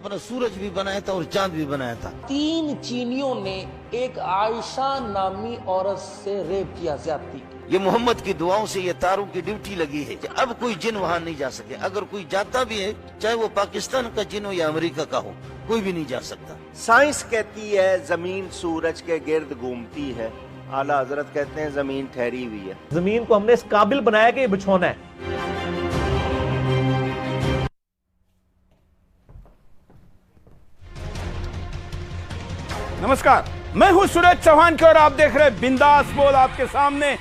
अपना सूरज भी बनाया था और चांद भी बनाया था। 3 चीनियों ने एक आयशा नामी औरत से रेप किया, ज्यादती की। ये मोहम्मद की दुआओं से ये तारों की ड्यूटी लगी है कि अब कोई जिन वहाँ नहीं जा सके। अगर कोई जाता भी है, चाहे वो पाकिस्तान का जिन हो या अमेरिका का हो, कोई भी नहीं जा सकता। साइंस कहती है जमीन सूरज के गिर्द घूमती है, आला हजरत कहते हैं जमीन ठहरी हुई है। जमीन को हमने इस काबिल बनाया कि ये बिछोना है। नमस्कार, मैं हूं सूरज चौहान के और आप देख रहे हैं बिंदास बोल। आपके सामने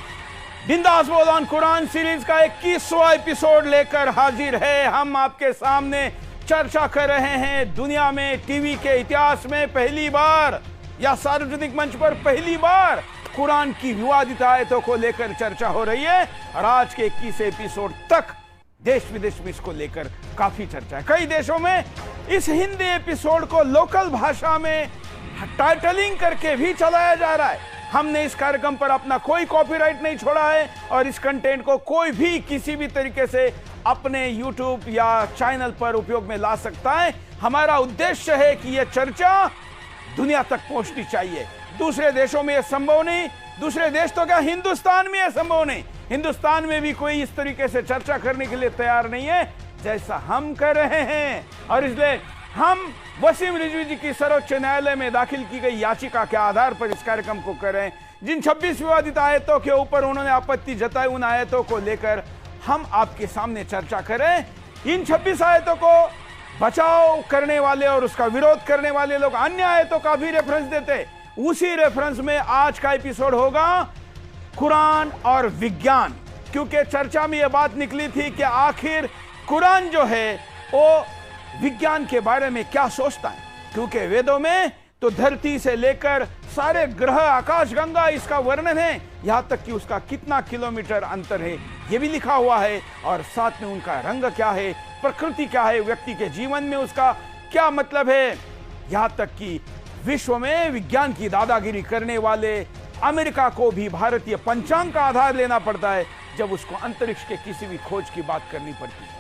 बिंदास बोल ऑन कुरान सीरीज का 21वां एपिसोड लेकर हाजिर है। हम आपके सामने चर्चा कर रहे हैं दुनिया में टीवी के इतिहास में पहली बार या सार्वजनिक मंच पर पहली बार कुरान की विवादित आयतों को लेकर चर्चा हो रही है और आज के 21 एपिसोड तक देश विदेश में इसको लेकर काफी चर्चा है। कई देशों में इस हिंदी एपिसोड को लोकल भाषा में टाइटलिंग करके भी चलाया जा रहा है। हमने इस कार्यक्रम पर अपना कोई कॉपीराइट नहीं छोड़ा है और इस कंटेंट को कोई भी किसी भी तरीके से अपने YouTube या चैनल पर उपयोग में ला सकता है। हमारा उद्देश्य है कि यह चर्चा दुनिया तक पहुंचनी चाहिए। दूसरे देशों में यह संभव नहीं, दूसरे देश तो क्या हिंदुस्तान में यह संभव नहीं। हिंदुस्तान में भी कोई इस तरीके से चर्चा करने के लिए तैयार नहीं है जैसा हम कर रहे हैं। और इसलिए हम वसीम रिजवी जी की सर्वोच्च न्यायालय में दाखिल की गई याचिका के आधार पर इस कार्यक्रम को कर रहे हैं। जिन 26 विवादित आयतों के ऊपर उन्होंने आपत्ति जताई, उन आयतों को लेकर हम आपके सामने चर्चा करें। इन 26 आयतों को बचाव करने वाले और उसका विरोध करने वाले लोग अन्य आयतों का भी रेफरेंस देते। उसी रेफरेंस में आज का एपिसोड होगा कुरान और विज्ञान, क्योंकि चर्चा में यह बात निकली थी कि आखिर कुरान जो है वो विज्ञान के बारे में क्या सोचता है। क्योंकि वेदों में तो धरती से लेकर सारे ग्रह, आकाशगंगा इसका वर्णन है, यहां तक कि उसका कितना किलोमीटर अंतर है यह भी लिखा हुआ है। और साथ में उनका रंग क्या है, प्रकृति क्या है, व्यक्ति के जीवन में उसका क्या मतलब है। यहां तक कि विश्व में विज्ञान की दादागिरी करने वाले अमेरिका को भी भारतीय पंचांग का आधार लेना पड़ता है जब उसको अंतरिक्ष के किसी भी खोज की बात करनी पड़ती है।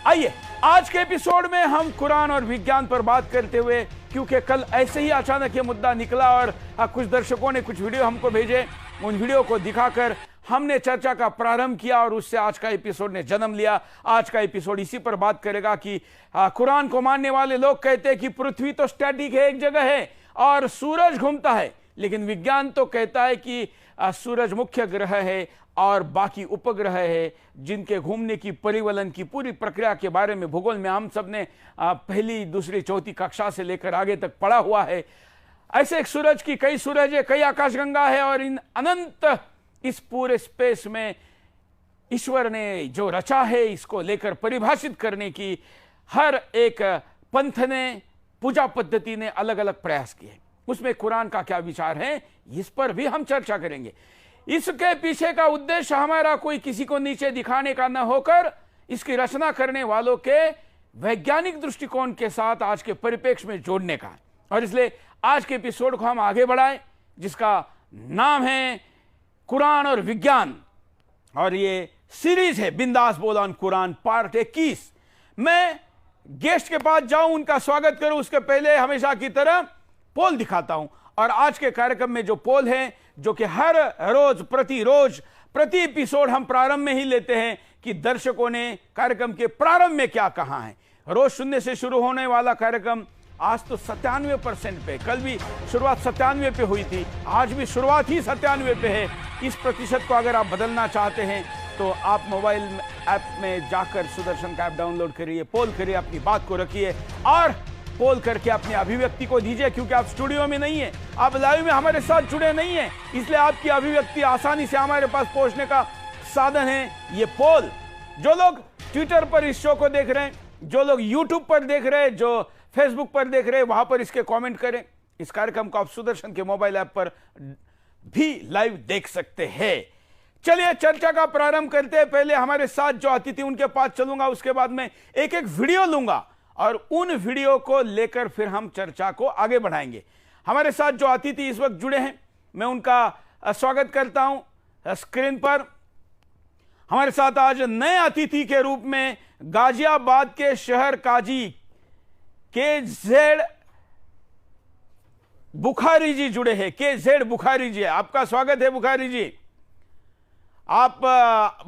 आइए आज के एपिसोड में हम कुरान और विज्ञान पर बात करते हुए, क्योंकि कल ऐसे ही अचानक ये मुद्दा निकला और कुछ दर्शकों ने कुछ वीडियो हमको भेजे, उन वीडियो को दिखाकर हमने चर्चा का प्रारंभ किया और उससे आज का एपिसोड ने जन्म लिया। आज का एपिसोड इसी पर बात करेगा कि कुरान को मानने वाले लोग कहते हैं कि पृथ्वी तो स्टैटिक है, एक जगह है और सूरज घूमता है, लेकिन विज्ञान तो कहता है कि सूरज मुख्य ग्रह है और बाकी उपग्रह है जिनके घूमने की परिवलन की पूरी प्रक्रिया के बारे में भूगोल में हम सब ने पहली, दूसरी, चौथी कक्षा से लेकर आगे तक पढ़ा हुआ है। ऐसे एक सूरज की कई सूरज है, कई आकाशगंगा है और इन अनंत इस पूरे स्पेस में ईश्वर ने जो रचा है इसको लेकर परिभाषित करने की हर एक पंथ ने, पूजा पद्धति ने अलग अलग प्रयास किए। उसमें कुरान का क्या विचार है इस पर भी हम चर्चा करेंगे। इसके पीछे का उद्देश्य हमारा कोई किसी को नीचे दिखाने का न होकर इसकी रचना करने वालों के वैज्ञानिक दृष्टिकोण के साथ आज के परिप्रेक्ष्य में जोड़ने का है। और इसलिए आज के एपिसोड को हम आगे बढ़ाएं जिसका नाम है कुरान और विज्ञान, और ये सीरीज है बिंदास बोल ऑन कुरान पार्ट 21। मैं गेस्ट के पास जाऊं, उनका स्वागत करूं, उसके पहले हमेशा की तरह पोल दिखाता हूं। और आज के कार्यक्रम में जो पोल है, जो कि हर रोज प्रति एपिसोड हम प्रारंभ में ही लेते हैं कि दर्शकों ने कार्यक्रम के प्रारंभ में क्या कहा है। रोज शून्य से शुरू होने वाला कार्यक्रम आज तो 97% पे, कल भी शुरुआत 97 पे हुई थी, आज भी शुरुआत ही 97 पे है। इस प्रतिशत को अगर आप बदलना चाहते हैं तो आप मोबाइल ऐप में जाकर सुदर्शन का ऐप डाउनलोड करिए, पोल करिए, अपनी बात को रखिए और पोल करके अपनी अभिव्यक्ति को दीजिए। क्योंकि आप स्टूडियो में नहीं है, आप लाइव में हमारे साथ जुड़े नहीं है, इसलिए आपकी अभिव्यक्ति आसानी से हमारे पास पहुंचने का साधन है ये पोल। जो लोग ट्विटर पर इस शो को देख रहे हैं, जो लोग यूट्यूब पर देख रहे हैं, जो फेसबुक पर देख रहे हैं, वहां पर इसके कमेंट करें। इस कार्यक्रम को आप सुदर्शन के मोबाइल ऐप पर भी लाइव देख सकते हैं। चलिए चर्चा का प्रारंभ करते हैं। पहले हमारे साथ जो अतिथि उनके पास चलूंगा, उसके बाद में एक एक वीडियो लूंगा और उन वीडियो को लेकर फिर हम चर्चा को आगे बढ़ाएंगे। हमारे साथ जो अतिथि इस वक्त जुड़े हैं मैं उनका स्वागत करता हूं स्क्रीन पर। हमारे साथ आज नए अतिथि के रूप में गाजियाबाद के शहर काजी के जेड बुखारी जी जुड़े हैं। के जेड बुखारी जी, आपका स्वागत है बुखारी जी। आप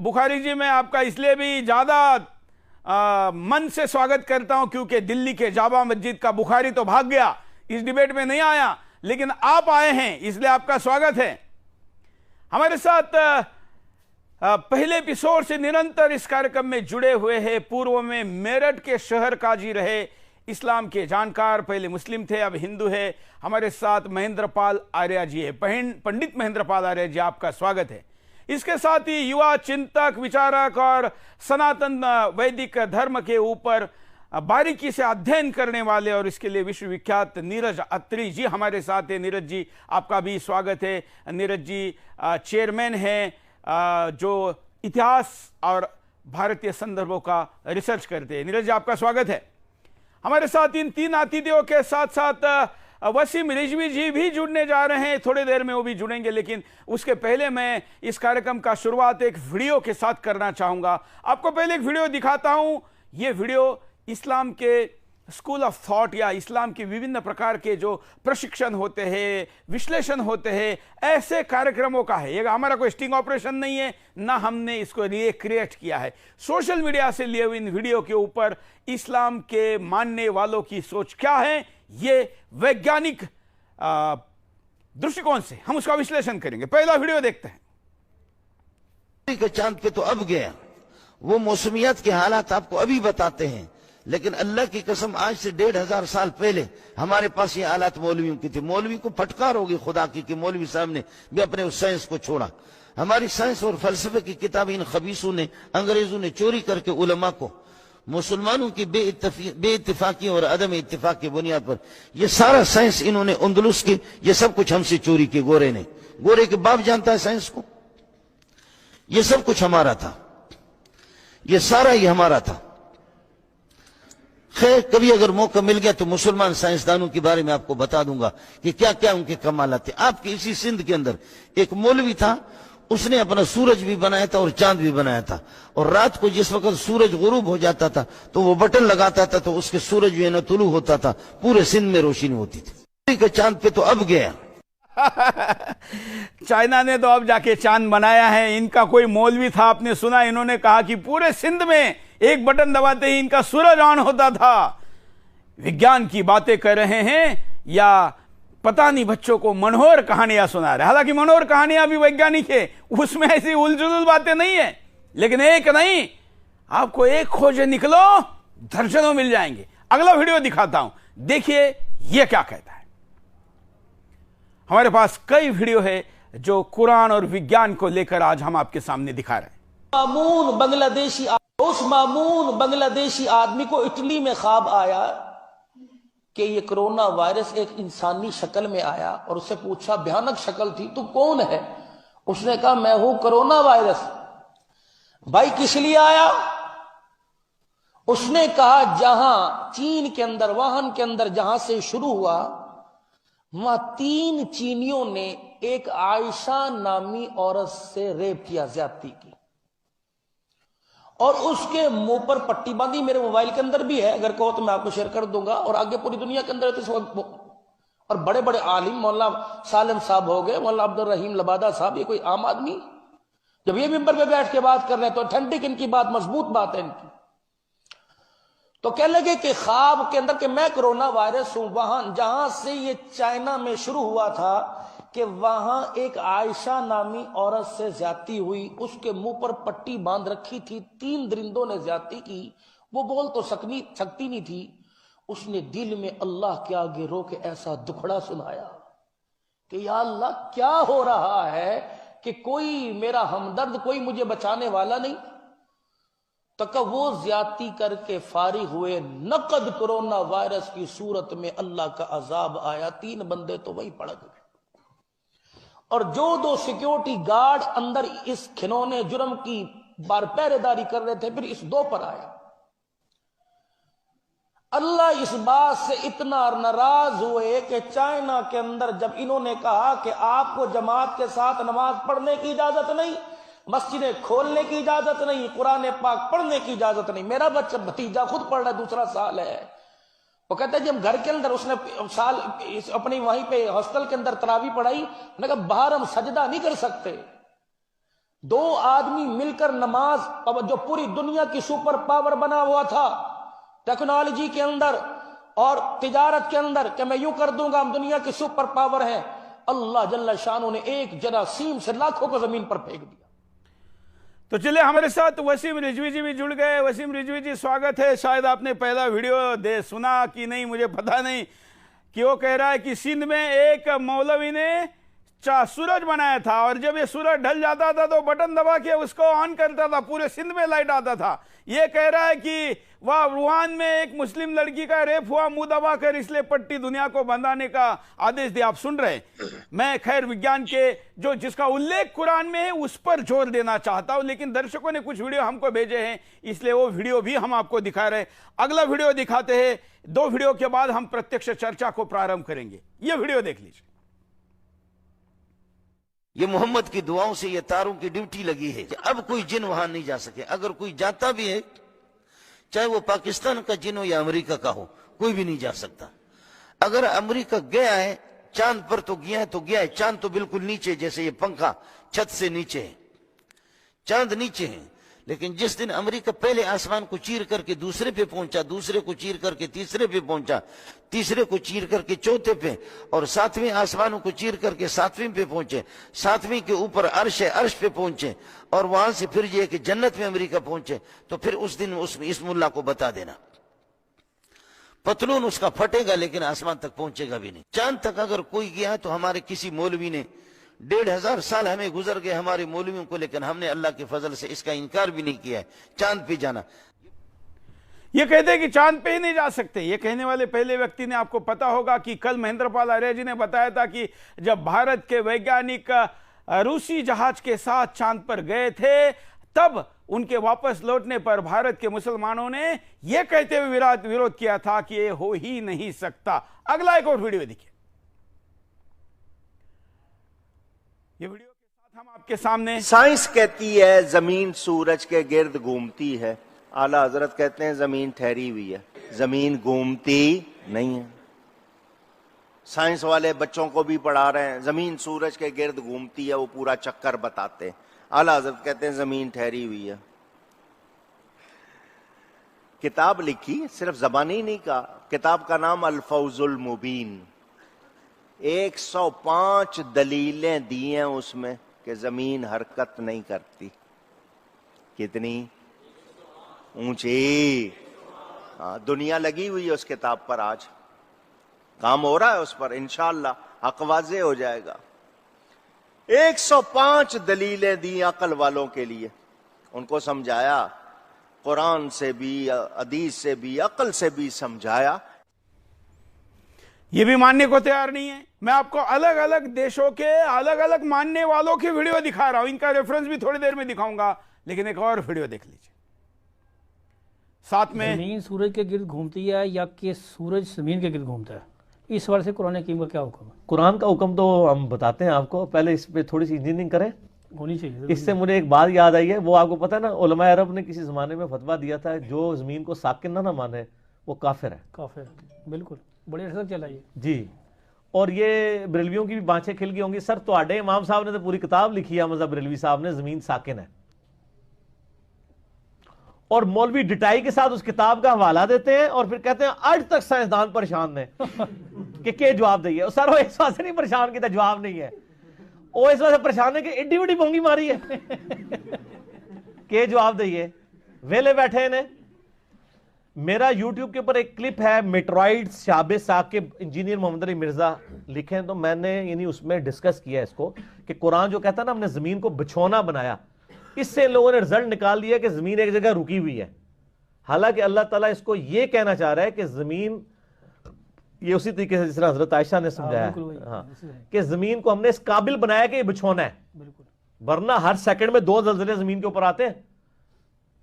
बुखारी जी, मैं आपका इसलिए भी ज्यादा मन से स्वागत करता हूं क्योंकि दिल्ली के जामा मस्जिद का बुखारी तो भाग गया, इस डिबेट में नहीं आया, लेकिन आप आए हैं इसलिए आपका स्वागत है। हमारे साथ पहले एपिसोड से निरंतर इस कार्यक्रम में जुड़े हुए हैं, पूर्व में मेरठ के शहर काजी रहे, इस्लाम के जानकार, पहले मुस्लिम थे अब हिंदू है। हमारे साथ महेंद्रपाल आर्य जी है। पंडित महेंद्रपाल आर्य जी, आपका स्वागत है। इसके साथ ही युवा चिंतक, विचारक और सनातन वैदिक धर्म के ऊपर बारीकी से अध्ययन करने वाले और इसके लिए विश्वविख्यात नीरज अत्री जी हमारे साथ है। नीरज जी, आपका भी स्वागत है। नीरज जी चेयरमैन हैं जो इतिहास और भारतीय संदर्भों का रिसर्च करते हैं। नीरज जी, आपका स्वागत है। हमारे साथ इन तीन अतिथियों के साथ साथ वसीम रिजवी जी भी जुड़ने जा रहे हैं, थोड़ी देर में वो भी जुड़ेंगे, लेकिन उसके पहले मैं इस कार्यक्रम का शुरुआत एक वीडियो के साथ करना चाहूंगा। आपको पहले एक वीडियो दिखाता हूं। यह वीडियो इस्लाम के स्कूल ऑफ थॉट या इस्लाम के विभिन्न प्रकार के जो प्रशिक्षण होते हैं, विश्लेषण होते हैं, ऐसे कार्यक्रमों का है। ये हमारा कोई स्टिंग ऑपरेशन नहीं है, ना हमने इसको रिक्रिएट किया है। सोशल मीडिया से लिए हुए इन वीडियो के ऊपर इस्लाम के मानने वालों की सोच क्या है, ये वैज्ञानिक दृष्टिकोण से हम उसका विश्लेषण करेंगे। पहला वीडियो देखते हैं। के चांद पे तो अब गया, वो मौसमियात के हालात आपको अभी बताते हैं, लेकिन अल्लाह की कसम आज से 1500 साल पहले हमारे पास ये हालात मौलवियों की थी। मौलवी को फटकार होगी खुदा की कि मौलवी साहब ने भी अपने उस साइंस को छोड़ा। हमारी साइंस और फलसफे की किताबें इन खबीसों ने, अंग्रेजों ने चोरी करके उलमा को मुसलमानों की बेइत्तिफाकी और अदम इत्तिफाक की बुनियाद पर ये सारा साइंस इन्होंने अंदलुस की, ये सब कुछ हमसे चोरी की। गोरे ने, गोरे के बाप जानता है साइंस को, ये सब कुछ हमारा था, ये सारा ही हमारा था। खैर, कभी अगर मौका मिल गया तो मुसलमान साइंसदानों के बारे में आपको बता दूंगा कि क्या क्या उनके कमालात थे। आपके इसी सिंध के अंदर एक मौलवी था, उसने अपना सूरज भी बनाया था और चांद भी बनाया था, और रात को जिस वक्त सूरज गुरूब हो जाता था तो वो बटन लगाता था तो उसके सूरज भी न तुलू होता था, पूरे सिंध में रोशनी होती थी। के चांद पे तो अब गया। चाइना ने तो अब जाके चांद बनाया है। इनका कोई मौलवी था, आपने सुना, इन्होंने कहा कि पूरे सिंध में एक बटन दबाते ही इनका सूरज ऑन होता था। विज्ञान की बातें कर रहे हैं या पता नहीं बच्चों को मनोहर कहानियां सुना रहे। हालांकि मनोहर कहानियां भी वैज्ञानिक है, उसमें ऐसी उलझुल बातें नहीं है, लेकिन एक नहीं, आपको एक खोजे निकलो दर्जनों मिल जाएंगे। अगला वीडियो दिखाता हूं, देखिए यह क्या कहता है। हमारे पास कई वीडियो है जो कुरान और विज्ञान को लेकर आज हम आपके सामने दिखा रहे हैं। उस मामून बांग्लादेशी आदमी को इटली में ख्वाब आया कि ये कोरोना वायरस एक इंसानी शक्ल में आया, और उससे पूछा, भयानक शक्ल थी, तू कौन है? उसने कहा, मैं हूं कोरोना वायरस। भाई किस लिए आया? उसने कहा, जहां चीन के अंदर, वुहान के अंदर जहां से शुरू हुआ, वहां 3 चीनियों ने एक आयशा नामी औरत से रेप किया, ज्यादती की, और उसके मुंह पर पट्टी बांधी। मेरे मोबाइल के अंदर भी है, अगर कहो तो मैं आपको शेयर कर दूंगा, और आगे पूरी दुनिया के अंदर है तो। और बड़े बड़े आलिम, मौलाना सालिम साहब हो गए, मौलाना अब्दुल रहीम लबादा साहब, ये कोई आम आदमी जब ये मिंबर पे बैठ के बात कर रहे हैं तो ऑथेंटिक इनकी बात, मजबूत बात है इनकी। तो कह लगे कि ख्वाब के अंदर कि मैं कोरोना वायरस हूं, वहां जहां से ये चाइना में शुरू हुआ था कि वहां एक आयशा नामी औरत से ज्यादती हुई, उसके मुंह पर पट्टी बांध रखी थी, 3 दरिंदों ने ज्यादती की, वो बोल तो सकती नहीं थी। उसने दिल में अल्लाह के आगे रो के ऐसा दुखड़ा सुनाया कि या अल्लाह, क्या हो रहा है कि कोई मेरा हमदर्द, कोई मुझे बचाने वाला नहीं। तक वो ज्यादती करके फारिग हुए, नकद कोरोना वायरस की सूरत में अल्लाह का अजाब आया। 3 बंदे तो वही पड़ गए, और जो 2 सिक्योरिटी गार्ड अंदर इस खिलौने जुर्म की बार पहरेदारी कर रहे थे, फिर इस 2 पर आया। अल्लाह इस बात से इतना नाराज हुए कि चाइना के अंदर जब इन्होंने कहा कि आपको जमात के साथ नमाज पढ़ने की इजाजत नहीं, मस्जिदें खोलने की इजाजत नहीं, कुरान पाक पढ़ने की इजाजत नहीं। मेरा बच्चा भतीजा खुद पढ़ रहा है, 2रा साल है, वो कहता है जी हम घर के अंदर, उसने साल अपनी वहीं पे हॉस्टल के अंदर तरावी पढ़ाई, उन्होंने कहा बाहर हम सजदा नहीं कर सकते। दो आदमी मिलकर नमाज, जो पूरी दुनिया की सुपर पावर बना हुआ था टेक्नोलॉजी के अंदर और तिजारत के अंदर, कि मैं यूं कर दूंगा हम दुनिया की सुपर पावर है, अल्लाह जल्ला शान ने एक जरासीम से लाखों को जमीन पर फेंक दिया। तो चलिए हमारे साथ वसीम रिजवी जी भी जुड़ गए। वसीम रिजवी जी स्वागत है। शायद आपने पहला वीडियो सुना कि नहीं मुझे पता नहीं, कि वो कह रहा है कि सिंध में एक मौलवी ने सूरज बनाया था और जब ये सूरज ढल जाता था तो बटन दबा के उसको ऑन करता था, पूरे सिंध में लाइट आता था। ये कह रहा है कि वह रूहान में एक मुस्लिम लड़की का रेप हुआ, मुंह दबा कर, इसलिए पट्टी दुनिया को बंधाने का आदेश दिया। आप सुन रहे हैं, मैं खैर विज्ञान के जो जिसका उल्लेख कुरान में है उस पर जोर देना चाहता हूं, लेकिन दर्शकों ने कुछ वीडियो हमको भेजे हैं, इसलिए वो वीडियो भी हम आपको दिखा रहे हैं। अगला वीडियो दिखाते हैं, 2 वीडियो के बाद हम प्रत्यक्ष चर्चा को प्रारंभ करेंगे। ये वीडियो देख लीजिए। ये मोहम्मद की दुआओं से ये तारों की ड्यूटी लगी है कि अब कोई जिन वहां नहीं जा सके। अगर कोई जाता भी है, चाहे वो पाकिस्तान का जिन हो या अमेरिका का हो, कोई भी नहीं जा सकता। अगर अमेरिका गया है चांद पर तो गया है, तो गया है। चांद तो बिल्कुल नीचे, जैसे ये पंखा छत से नीचे है, चांद नीचे है। लेकिन जिस दिन अमेरिका पहले आसमान को चीर करके दूसरे पे पहुंचा, दूसरे को चीर करके तीसरे पे पहुंचा, तीसरे को चीर करके चौथे पे, और 7वें आसमानों को चीर करके 7वें पे पहुंचे, 7वें के ऊपर अर्श है, अर्श पे पहुंचे, और वहां से फिर ये कि जन्नत में अमेरिका पहुंचे, तो फिर उस दिन इस मुल्ला को बता देना, पतलून उसका फटेगा लेकिन आसमान तक पहुंचेगा भी नहीं। चांद तक अगर कोई गया तो हमारे किसी मौलवी ने 1500 साल हमें गुजर गए हमारे मौलवियों को, लेकिन हमने अल्लाह के फजल से इसका इनकार भी नहीं किया है चांद पे जाना। ये कहते हैं कि चांद पे ही नहीं जा सकते। ये कहने वाले पहले व्यक्ति ने, आपको पता होगा कि कल महेंद्रपाल आर्य जी ने बताया था कि जब भारत के वैज्ञानिक रूसी जहाज के साथ चांद पर गए थे, तब उनके वापस लौटने पर भारत के मुसलमानों ने यह कहते हुए विरोध किया था कि ये हो ही नहीं सकता। अगला एक और वीडियो देखिए। ये वीडियो के साथ हम आपके सामने, साइंस कहती है जमीन सूरज के गिर्द घूमती है, आला हजरत कहते हैं जमीन ठहरी हुई है, जमीन घूमती नहीं है। साइंस वाले बच्चों को भी पढ़ा रहे हैं, जमीन सूरज के गिर्द घूमती है, वो पूरा चक्कर बताते हैं। आला हजरत कहते हैं जमीन ठहरी हुई है। किताब लिखी, सिर्फ जबानी नहीं कहा, किताब का नाम अल फौजुल मुबीन। 105 दलीलें दी हैं उसमें कि जमीन हरकत नहीं करती। कितनी ऊंची, दुनिया लगी हुई है उस किताब पर, आज काम हो रहा है उस पर, इंशाअल्लाह हक वाज़े हो जाएगा। 105 दलीलें दी अकल वालों के लिए, उनको समझाया, कुरान से भी, हदीस से भी, अकल से भी समझाया। ये भी मानने को तैयार नहीं है। मैं आपको अलग अलग देशों के अलग अलग मानने वालों की वीडियो दिखा रहा हूं, इनका रेफरेंस भी थोड़ी देर में दिखाऊंगा, लेकिन एक और वीडियो देख लीजिए साथ में। जमीन सूरज के गिर्द घूमती है या कि सूरज जमीन के गिर्द घूमता है, इस बार से कुरान हकीम का क्या हुक्म है? कुरान का हुक्म तो हम बताते हैं आपको, पहले इस पे थोड़ी सी इंजीनियरिंग करें, होनी चाहिए। इससे मुझे एक बात याद आई है। वो आपको पता है ना, उलमाए अरब ने किसी जमाने में फतवा दिया था, जो जमीन को साकिन ना माने वो काफिर है। काफिर, बिल्कुल, बड़े अर्से तक चला ये जी। और ये बरेलवियों की भी बाँछें खिल गई होंगी, सर तो इमाम साहब ने तो पूरी किताब लिखी है, मज़हब बरेलवी साहब ने, जमीन साकिन है, और मौलवी डिटाई के साथ उस किताब का हवाला देते हैं और फिर कहते हैं आज तक साइंसदान परेशान ने कि क्या जवाब दिए। सर वो इस बात से नहीं परेशान किया, जवाब नहीं है, वो इस वजह से परेशान है कि एड्डी बड़ी बोंगी मारी है के जवाब दिए, वेले बैठे ने। मेरा यूट्यूब के ऊपर एक क्लिप है, मेट्रॉइड शाबे साकिब, इंजीनियर मोहम्मद अली मिर्जा लिखे हैं, तो मैंने यानी उसमें डिस्कस किया इसको कि कुरान जो कहता है ना हमने जमीन को बिछौना बनाया, इससे लोगों ने रिजल्ट निकाल लिया कि जमीन एक जगह रुकी हुई है। हालांकि अल्लाह ताला इसको यह कहना चाह रहा है कि जमीन, ये उसी तरीके से जिस तरह हजरत आयशा ने समझाया, हाँ, कि जमीन को हमने इस काबिल बनाया कि ये बिछौना है, वरना हर सेकंड में 2 ज़लज़ले जमीन के ऊपर आते हैं,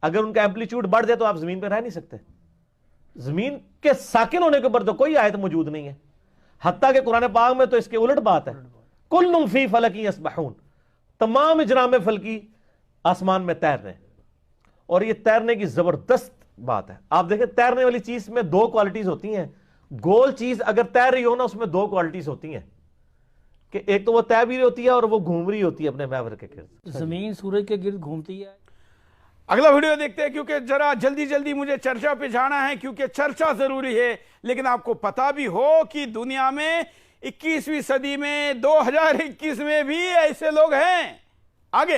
अगर उनका एम्पलीट्यूड बढ़ जाए तो आप जमीन पर रह नहीं सकते। जमीन के साकिन होने के ऊपर तो कोई आयत मौजूद नहीं है, हत्ता के कुरान पाक में तो इसके उलट बात है, कुल्लुम फी फलकी यसबहून, तमाम इजराम फलकी आसमान में तैर रहे हैं, और ये तैरने की जबरदस्त बात है। आप देखें तैरने वाली चीज में 2 क्वालिटीज होती हैं, गोल चीज अगर तैर रही हो ना, उसमें दो क्वालिटीज होती हैं कि एक तो वो तैर भी रही होती है और वो घूम रही होती है अपने महवर के गिर्द। जमीन सूरज के गिर्द घूमती है। अगला वीडियो देखते हैं, क्योंकि जरा जल्दी जल्दी मुझे चर्चा पे जाना है, क्योंकि चर्चा जरूरी है। लेकिन आपको पता भी हो कि दुनिया में 21वीं सदी में 2021 में भी ऐसे लोग हैं। आगे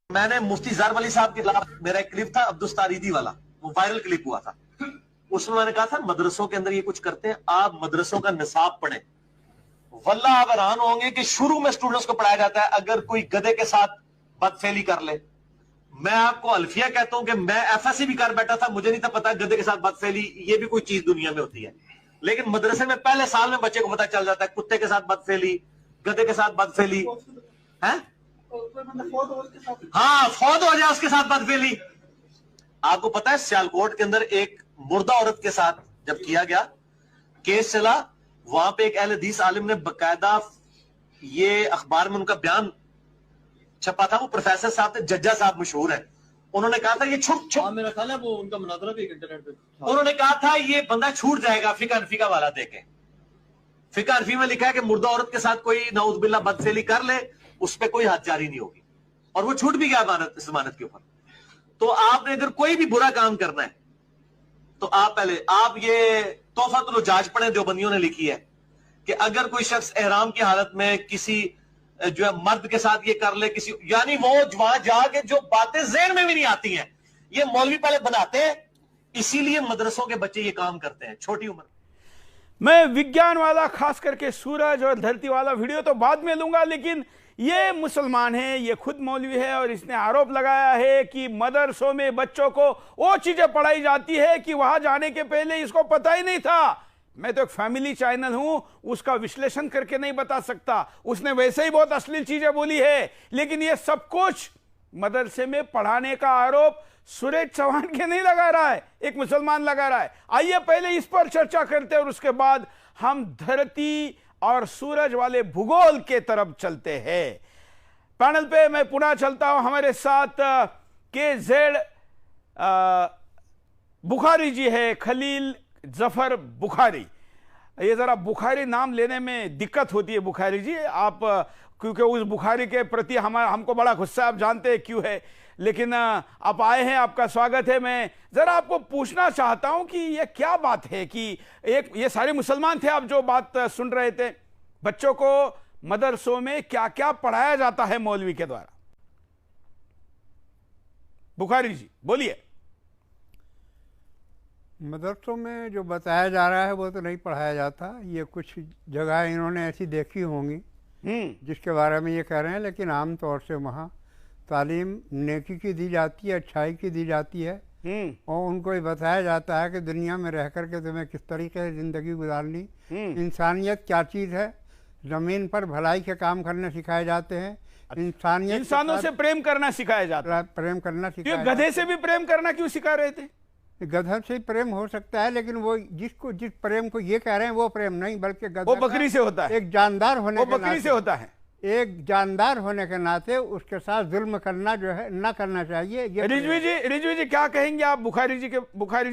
मैंने मुफ्ती ज़र वली साहब के खिलाफ मेरा एक क्लिप था अब्दुस्तारीदी वाला, वो वायरल क्लिप हुआ था। उसमें मैंने कहा था मदरसों के अंदर ये कुछ करते हैं, आप मदरसों का निसाब पढ़ें। वल्लाह आप हैरान होंगे कि शुरू में स्टूडेंट्स को पढ़ाया जाता है अगर कोई गधे के साथ बदफेली कर ले। मैं आपको अल्फिया कहता हूं कि मैं एफएससी भी कर बैठा था, मुझे नहीं था पता गधे के साथ बदफेली ये भी कोई चीज दुनिया में होती है। लेकिन मदरसे में पहले साल में बच्चे को पता चल जाता है कुत्ते के साथ बदफेली, गधे के साथ बदफेली है। हाँ, फौत हो जाए उसके साथ बदफेली। आपको पता है सियालकोट के अंदर एक मुर्दा औरत के साथ जब किया गया केस चला, वहां पे एक अहले हदीस आलिम ने बकायदा ये अखबार में उनका बयान छपा था। वो प्रोफेसर साहब थे, जज्जा साहब मशहूर है। उन्होंने कहा था ये छुप मेरा ख्याल है वो उनका मुनाजरा भी इंटरनेट पे। उन्होंने कहा था ये बंदा छूट जाएगा फिका अनफिका वाला देके। फिका अनफी में लिखा है कि मुर्दा औरत के साथ कोई नाउज़ुबिल्लाह बदफेली कर ले उस पर कोई हद जारी नहीं होगी, और वो छूट भी गया जमानत के ऊपर। तो आपने अगर कोई भी बुरा काम करना है तो आप ये तोहफतुल हुज्जाज पढ़ें, देवबंदियों ने लिखी है कि अगर कोई शख्स एहराम की हालत में किसी जो है मर्द के साथ ये कर ले किसी, यानी वो वहां जाके जो बातें ज़हन में भी नहीं आती हैं ये मौलवी पहले बनाते हैं, इसीलिए मदरसों के बच्चे ये काम करते हैं छोटी उम्र। मैं विज्ञान वाला खास करके सूरज और धरती वाला वीडियो तो बाद में लूंगा, लेकिन ये मुसलमान है, ये खुद मौलवी है और इसने आरोप लगाया है कि मदरसों में बच्चों को वो चीजें पढ़ाई जाती है कि वहां जाने के पहले इसको पता ही नहीं था। मैं तो एक फैमिली चैनल हूं, उसका विश्लेषण करके नहीं बता सकता। उसने वैसे ही बहुत अश्लील चीजें बोली है, लेकिन ये सब कुछ मदरसे में पढ़ाने का आरोप सुरेश चौहान के नहीं लगा रहा है, एक मुसलमान लगा रहा है। आइए पहले इस पर चर्चा करते हैं और उसके बाद हम धरती और सूरज वाले भूगोल के तरफ चलते हैं। पैनल पे मैं पुनः चलता हूं, हमारे साथ KZ बुखारी जी है, खलील जफर बुखारी। ये जरा बुखारी नाम लेने में दिक्कत होती है बुखारी जी, आप क्योंकि उस बुखारी के प्रति हमको बड़ा गुस्सा, आप जानते हैं क्यों है, लेकिन आप आए हैं, आपका स्वागत है। मैं जरा आपको पूछना चाहता हूं कि ये क्या बात है कि एक ये सारे मुसलमान थे आप जो बात सुन रहे थे, बच्चों को मदरसों में क्या क्या पढ़ाया जाता है मौलवी के द्वारा? बुखारी जी बोलिए। मदरसों में जो बताया जा रहा है वो तो नहीं पढ़ाया जाता, ये कुछ जगह इन्होंने ऐसी देखी होंगी जिसके बारे में ये कह रहे हैं, लेकिन आम तौर से वहाँ तालीम नेकी की दी जाती है, अच्छाई की दी जाती है, और उनको ये बताया जाता है कि दुनिया में रह करके तुम्हें किस तरीके से ज़िंदगी गुजारनी, इंसानियत क्या चीज़ है, ज़मीन पर भलाई के काम करने सिखाए जाते हैं, इंसानों से प्रेम करना सिखाया जाता है, प्रेम करना सिखाया। गधे से भी प्रेम करना क्यों सिखा रहे थे? गधा से प्रेम हो सकता है, लेकिन वो जिस प्रेम को ये कह रहे हैं वो प्रेम नहीं, बल्कि गधा वो बकरी से होता है, एक जानदार होने वो बकरी से होता है, एक जानदार होने के नाते उसके साथ जुल्म करना जो है ना करना चाहिए। रिजवी जी क्या कहेंगे आप बुखारी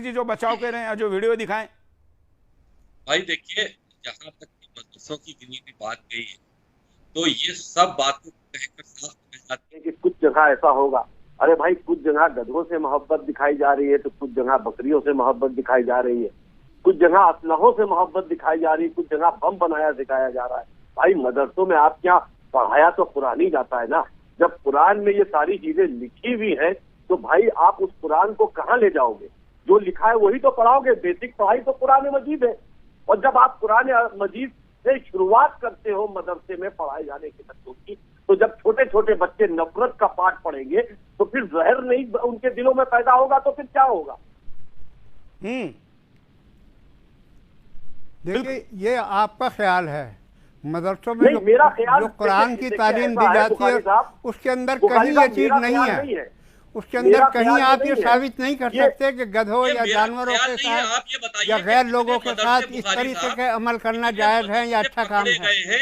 जी जो बचाव कर रहे हैं, जो वीडियो दिखाएं? भाई देखिए, जहां तक मदरसों की गिनी की बात गई है तो ये सब बातें कहकर साफ कह जाती है कि कुछ जगह ऐसा होगा। अरे भाई, कुछ जगह गधों से मोहब्बत दिखाई जा रही है तो कुछ जगह बकरियों से मोहब्बत दिखाई जा रही है, कुछ जगह असलहों से मोहब्बत दिखाई जा रही है, कुछ जगह बम बनाया सिखाया जा रहा है। भाई मदरसों में आप क्या पढ़ाया तो कुरान ही जाता है ना। जब कुरान में ये सारी चीजें लिखी हुई है तो भाई आप उस कुरान को कहाँ ले जाओगे? जो लिखा है वही तो पढ़ाओगे। बेसिक पढ़ाई तो कुरान मजीद है, और जब आप कुरान मजीद से शुरुआत करते हो मदरसे में पढ़ाए जाने के बच्चों की, तो जब छोटे छोटे बच्चे नफरत का पाठ पढ़ेंगे तो फिर जहर नहीं उनके दिलों में पैदा होगा तो फिर क्या होगा? देखिए, ये आपका ख्याल है। मदरसों में मेरा ख्याल जो कुरान की तालीम दी जाती है उसके अंदर कहीं ये चीज नहीं है, उसके अंदर कहीं आप ये साबित नहीं कर सकते कि गधों या जानवरों के साथ या गैर लोगों के साथ इस तरीके के अमल करना जायज है या अच्छा काम है।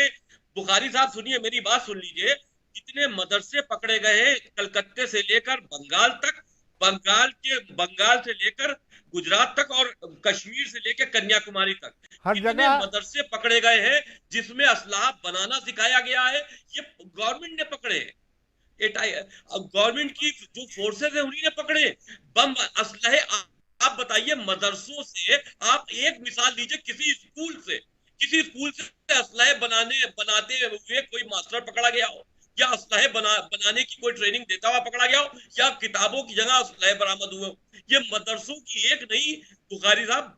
बुखारी साहब सुनिए, मेरी बात सुन लीजिए। कितने मदरसे पकड़े गए हैं कलकत्ते से लेकर बंगाल तक, बंगाल से लेकर गुजरात तक और कश्मीर से लेकर कन्याकुमारी तक हर कितने जगह मदरसे पकड़े गए हैं जिसमें असलाह बनाना सिखाया गया है। ये गवर्नमेंट ने पकड़े हैं, गवर्नमेंट की जो फोर्सेस है उन्हीं ने पकड़े बम असलहे। आप बताइए, मदरसों से आप एक मिसाल दीजिए, किसी स्कूल से असलहे बनाते हुए कोई मास्टर पकड़ा गया हो, या असलहे बनाने की कोई ट्रेनिंग देता हुआ पकड़ा गया हो, या किताबों की जगह असलहे बरामद हुए हो। ये मदरसों की एक नहीं, बुखारी साहब,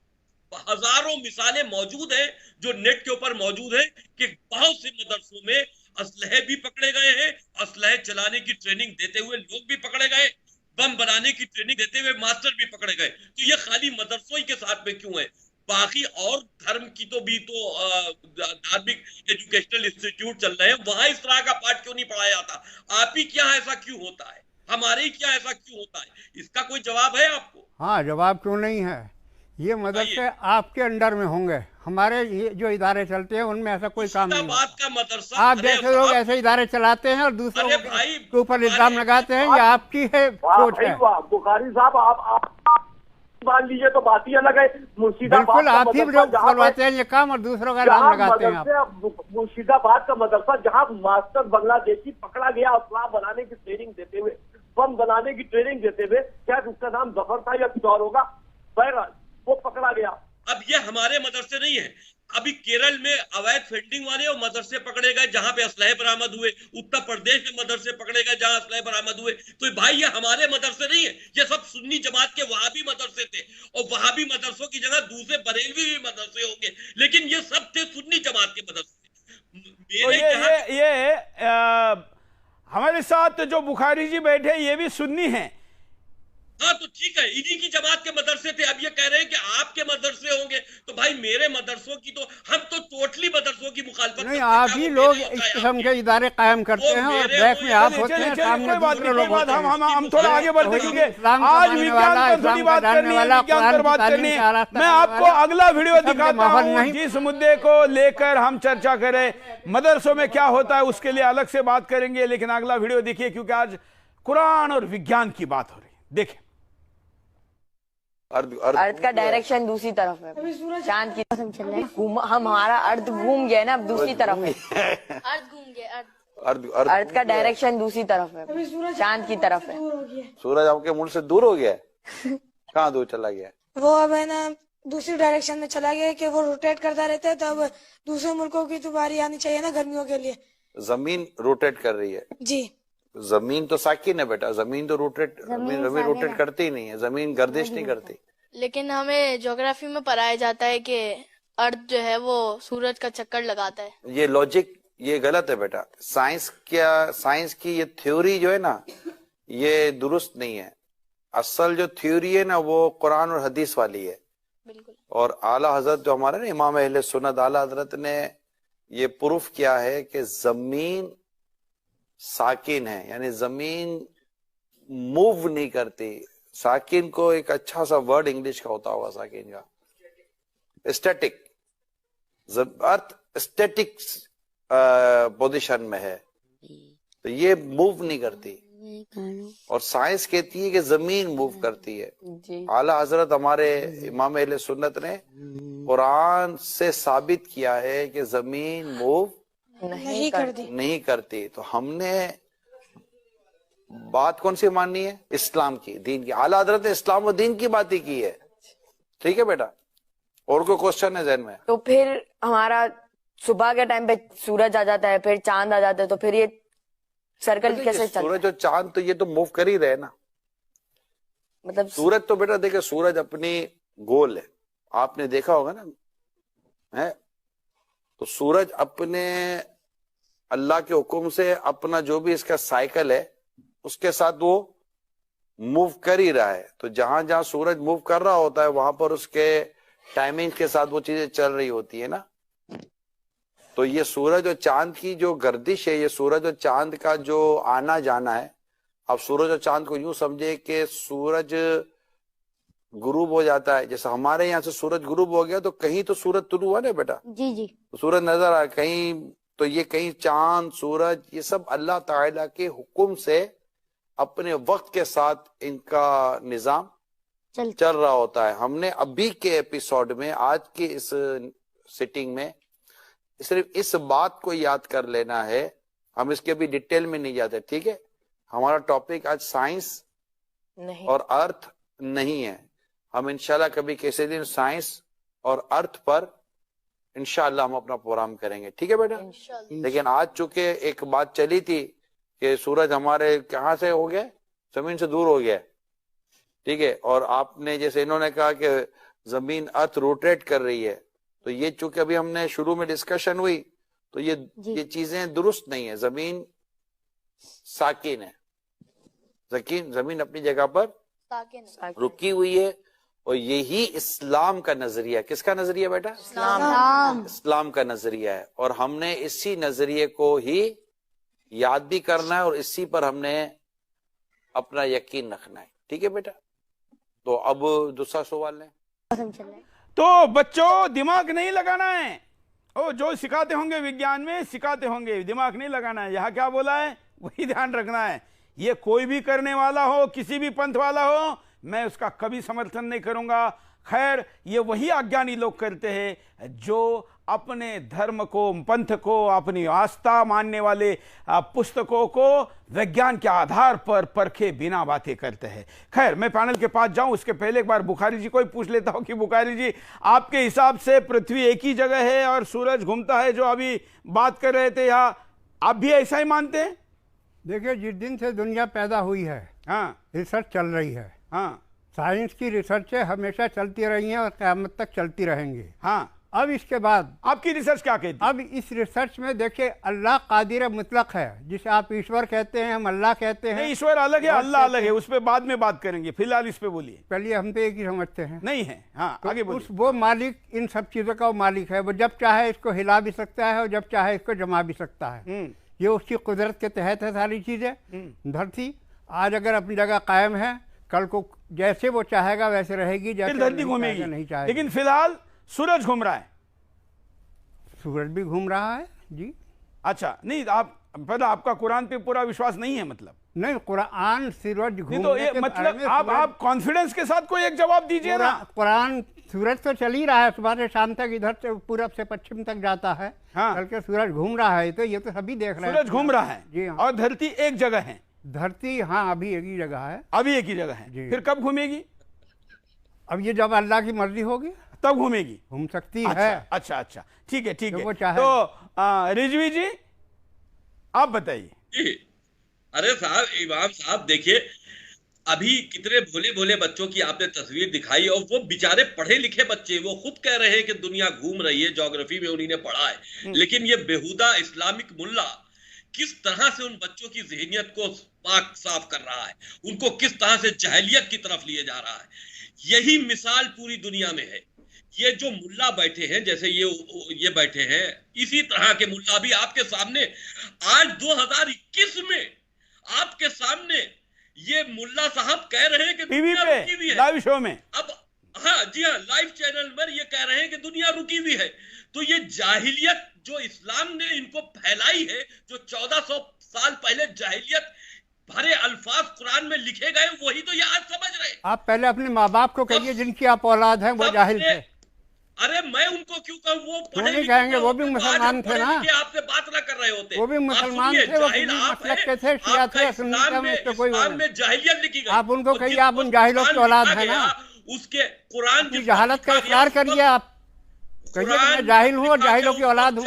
हजारों मिसालें मौजूद हैं जो नेट के ऊपर मौजूद है कि बहुत से मदरसों में असलहे भी पकड़े गए हैं, असलहे चलाने की ट्रेनिंग देते हुए लोग भी पकड़े गए, बम बनाने की ट्रेनिंग देते हुए मास्टर भी पकड़े गए। तो ये खाली मदरसों ही के साथ में क्यों है? बाकी और धर्म की तो भी तो धार्मिक एजुकेशनल इंस्टीट्यूट चल रहे हैं, वहां इस तरह का पाठ क्यों नहीं पढ़ाया जाता? आप ही क्या ऐसा क्यों होता है? हमारे ही क्या ऐसा क्यों होता है? इसका कोई जवाब है आपको? हाँ, जवाब क्यों नहीं है। ये मदरसे आपके अंडर में होंगे, हमारे ये जो इदारे चलते हैं उनमें ऐसा कोई काम नहीं है। का मदरसा, आप जैसे लोग ऐसे इदारे चलाते हैं और दूसरों के ऊपर इल्जाम लगाते हैं, ये आपकी है सोच है। बुखारी साहब, आप मान लीजिए तो बात ही अलग है। मुर्शिदाबाद बिल्कुल, आप ही लोग करवाते हैं ये काम और दूसरों का इल्जाम लगाते हैं आप। मुर्शिदाबाद का मदरसा जहाँ मास्टर बांग्लादेशी पकड़ा गया असलाह बनाने की ट्रेनिंग देते हुए, बम बनाने की ट्रेनिंग देते हुए, क्या उसका नाम जफर था या कुछ और होगा, बहरहाल वो पकड़ा गया। अब ये हमारे मदरसे नहीं है। अभी केरल में अवैध फंडिंग वाले और मदरसे पकड़े गए जहां पे असलहे बरामद हुए, उत्तर प्रदेश में मदरसे पकड़े गए जहां असलहे बरामद हुए। तो भाई ये हमारे मदरसे नहीं है, ये सब सुन्नी जमात के वहाबी मदरसे थे, और वहाबी मदरसों की जगह दूसरे बरेलवी भी मदरसे होंगे, लेकिन ये सब थे सुन्नी जमात के मदरसे। हमारे साथ जो बुखारी जी बैठे ये भी सुन्नी हैं। हाँ तो ठीक है, इन्हीं की जमात के मदरसे थे। अब ये कह रहे हैं कि आपके मदरसे होंगे, तो भाई मेरे मदरसों की तो, हम तो टोटली मदरसों की मुखालफत नहीं। आप ही लोग इस किस्म के इदारे कायम करते हैं और बैक में आप होते हैं, सामने दूसरे लोग होते हैं। हम थोड़ा आगे बढ़ते हैं, आज विज्ञान पर थोड़ी बात करनी है, विज्ञान पर बात करनी है। मैं आपको अगला वीडियो दिखाता हूँ जिस मुद्दे को लेकर हम चर्चा करें, मदरसों में क्या होता है उसके लिए अलग से बात करेंगे, लेकिन अगला वीडियो देखिए, क्योंकि आज कुरान और विज्ञान की बात हो रही है। देखें, अर्थ का डायरेक्शन दूसरी तरफ है, चांद की तरफ चल रहे हैं हम, हमारा अर्थ घूम गया ना, अब दूसरी तरफ है। अर्थ घूम गया, अर्थ का डायरेक्शन दूसरी तरफ है, चांद की तरफ है। सूरज आपके मुल्क से दूर हो गया है? कहाँ दूर चला गया? वो अब है ना दूसरी डायरेक्शन में चला गया कि वो रोटेट करता रहता है, तो अब दूसरे मुल्कों की तो बारी आनी चाहिए ना गर्मियों के लिए। जमीन रोटेट कर रही है जी। जमीन तो साकिन है बेटा, जमीन तो जमीन रोटेट करती ही नहीं है, जमीन गर्दिश नहीं करती। लेकिन हमें ज्योग्राफी में पढ़ाया जाता है कि अर्थ जो है वो सूरज का चक्कर लगाता है। ये लॉजिक ये गलत है बेटा। साइंस की ये थ्योरी जो है ना, ये दुरुस्त नहीं है। असल जो थ्योरी है ना वो कुरान और हदीस वाली है। बिल्कुल। और आला हजरत जो हमारे ना इमाम अहले सुन्नत आला हजरत ने ये प्रूफ किया है कि जमीन साकिन है, यानी जमीन मूव नहीं करती। साकिन को एक अच्छा सा वर्ड इंग्लिश का होता होगा, साकिन का स्टैटिक। अर्थ स्टैटिक पोजीशन में है, तो ये मूव नहीं करती। और साइंस कहती है कि जमीन मूव करती है। आला हजरत हमारे इमाम अहले सुन्नत ने कुरान से साबित किया है कि जमीन मूव नहीं करती। तो हमने बात कौन सी माननी है? इस्लाम की, दीन की। आला हजरत ने इस्लाम और दीन की बात ही की है। ठीक है बेटा, और कोई क्वेश्चन है जहन में? तो फिर हमारा सुबह के टाइम पे सूरज आ जाता है, फिर चांद आ जाता है, तो फिर ये सर्कल कैसे चलता है? सूरज और चांद तो ये तो मूव कर ही रहे ना। मतलब सूरज तो बेटा देखिए, सूरज अपनी गोल है, आपने देखा होगा ना, है? तो सूरज अपने अल्लाह के हुक्म से अपना जो भी इसका साइकिल है उसके साथ वो मूव कर ही रहा है। तो जहां जहां सूरज मूव कर रहा होता है वहां पर उसके टाइमिंग के साथ वो चीजें चल रही होती है ना। तो ये सूरज और चांद की जो गर्दिश है, ये सूरज और चांद का जो आना जाना है, अब सूरज और चांद को यूं समझे कि सूरज गुरूब हो जाता है। जैसे हमारे यहाँ से सूरज गुरूब हो गया तो कहीं तो सूरज तुलू हुआ ना बेटा, जी जी, तो सूरज नजर आया कहीं, तो ये कहीं चांद सूरज ये सब अल्लाह ताला के हुक्म से अपने वक्त के साथ इनका निजाम चल रहा होता है। हमने अभी के एपिसोड में, आज की इस सिटिंग में, सिर्फ इस बात को याद कर लेना है, हम इसके अभी डिटेल में नहीं जाते, ठीक है। हमारा टॉपिक आज साइंस नहीं और अर्थ नहीं है। हम इंशाल्लाह कभी किसी दिन साइंस और अर्थ पर इंशाल्लाह हम अपना प्रोग्राम करेंगे, ठीक है बेटा। लेकिन आज चूंकि एक बात चली थी कि सूरज हमारे कहाँ से हो गया, जमीन से दूर हो गया, ठीक है। और आपने जैसे इन्होंने कहा कि जमीन अर्थ रोटेट कर रही है, तो ये चूंकि अभी हमने शुरू में डिस्कशन हुई, तो ये चीजें दुरुस्त नहीं है। जमीन साकिन है, जमीन अपनी जगह पर रुकी हुई है, और यही इस्लाम का नजरिया, किसका नजरिया बेटा? इस्लाम का नजरिया है। और हमने इसी नजरिए को ही याद भी करना है और इसी पर हमने अपना यकीन रखना है, ठीक है बेटा। तो अब दूसरा सवाल है। तो बच्चों दिमाग नहीं लगाना है, ओ जो सिखाते होंगे विज्ञान में सिखाते होंगे, दिमाग नहीं लगाना है। यहाँ क्या बोला है वही ध्यान रखना है। ये कोई भी करने वाला हो, किसी भी पंथ वाला हो, मैं उसका कभी समर्थन नहीं करूंगा। खैर, ये वही अज्ञानी लोग करते हैं जो अपने धर्म को, पंथ को, अपनी आस्था मानने वाले पुस्तकों को विज्ञान के आधार पर परखे बिना बातें करते हैं। खैर, मैं पैनल के पास जाऊं उसके पहले एक बार बुखारी जी को ही पूछ लेता हूं कि बुखारी जी, आपके हिसाब से पृथ्वी एक ही जगह है और सूरज घूमता है, जो अभी बात कर रहे थे, यहाँ आप भी ऐसा ही मानते हैं? देखिए, जिस दिन से दुनिया पैदा हुई है, हाँ, रिसर्च चल रही है। हाँ, साइंस की रिसर्चें हमेशा चलती रही हैं और क़यामत तक चलती रहेंगी। हाँ, अब इसके बाद आपकी रिसर्च क्या कहती है? अब इस रिसर्च में देखिए, अल्लाह कादिर मुतलक है, जिसे आप ईश्वर कहते हैं, हम अल्लाह कहते हैं। ईश्वर अलग है, अल्लाह अलग है, उस पर बाद में बात करेंगे, फिलहाल इस पे बोलिए। पहले हम तो एक ही समझते हैं। नहीं है, हाँ, तो आगे बोलिए। वो मालिक, इन सब चीज़ों का वो मालिक है। वो जब चाहे इसको हिला भी सकता है और जब चाहे इसको जमा भी सकता है। ये उसकी कुदरत के तहत है सारी चीज़ें। धरती आज अगर अपनी जगह कायम है, कल को जैसे वो चाहेगा वैसे रहेगी, जैसे धरती घूमेगी, नहीं चाहेगा। लेकिन फिलहाल सूरज घूम रहा है। सूरज भी घूम रहा है जी। अच्छा, नहीं, आप पता, आपका कुरान पे पूरा विश्वास नहीं है मतलब? नहीं, कुरान सूरज घूमने तो ये मतलब आप कॉन्फिडेंस के साथ कोई एक जवाब दीजिए ना। कुरान, सूरज तो चल ही रहा है, सुबह से शाम तक इधर से पूरब से पश्चिम तक जाता है। हाँ, चल के सूरज घूम रहा है, तो ये तो सभी देख रहे हैं। सूरज घूम रहा है जी, हाँ। और धरती एक जगह है। धरती, हाँ, अभी एक ही जगह है। अभी एक ही जगह है, फिर कब घूमेगी? अब ये जब अल्लाह की मर्जी होगी तब घूमेगी, घूम सकती अच्छा, है। अच्छा अच्छा, ठीक है, ठीक है। तो रिजवी जी आप बताइए। अरे साहब, इमाम साहब देखिए, अभी कितने भोले भोले बच्चों की आपने तस्वीर दिखाई, और वो बेचारे पढ़े लिखे बच्चे, वो खुद कह रहे हैं कि दुनिया घूम रही है, ज्योग्राफी में उन्होंने पढ़ा है, लेकिन ये बेहुदा इस्लामिक मुल्ला किस तरह से उन बच्चों की ज़हनियत को पाक साफ कर रहा है, उनको किस तरह से जहलियत की तरफ लिए जा रहा है। यही मिसाल पूरी दुनिया में है। ये जो मुल्ला बैठे हैं, जैसे ये बैठे हैं, इसी तरह के मुल्ला भी आपके सामने आज 2021 में आपके सामने ये मुल्ला साहब कह रहे हैं कि टीवी दुनिया पे रुकी हुई है, लाइव शो में। अब हाँ जी हाँ, लाइव चैनल पर ये कह रहे हैं कि दुनिया रुकी हुई है। तो ये जाहिलियत जो इस्लाम ने इनको फैलाई है, जो 1400 साल पहले जाहिलियत भरे अल्फाज कुरान में लिखे गए, वही तो ये आज समझ रहे। आप पहले अपने माँ बाप को कहिए जिनकी आप औलाद हैं, वो जाहिल थे। अरे मैं उनको क्यों कहूँ, वो क्यों नहीं कहेंगे, वो भी मुसलमान थे ना। आपसे बात ना कर रहे होते, वो भी मुसलमान थे, वो भी मसलक के थे, शिया थे, सुन्नी थे, उससे कोई इस्लाम में जाहिलियत लिखी गई। आप उनको कहिए आप उन जाहिलों की औलाद है ना। उसके कुरान की जहालत का इकरार करिए, आप कहिए मैं जाहिल हूँ और जाहिलों की औलाद हूँ,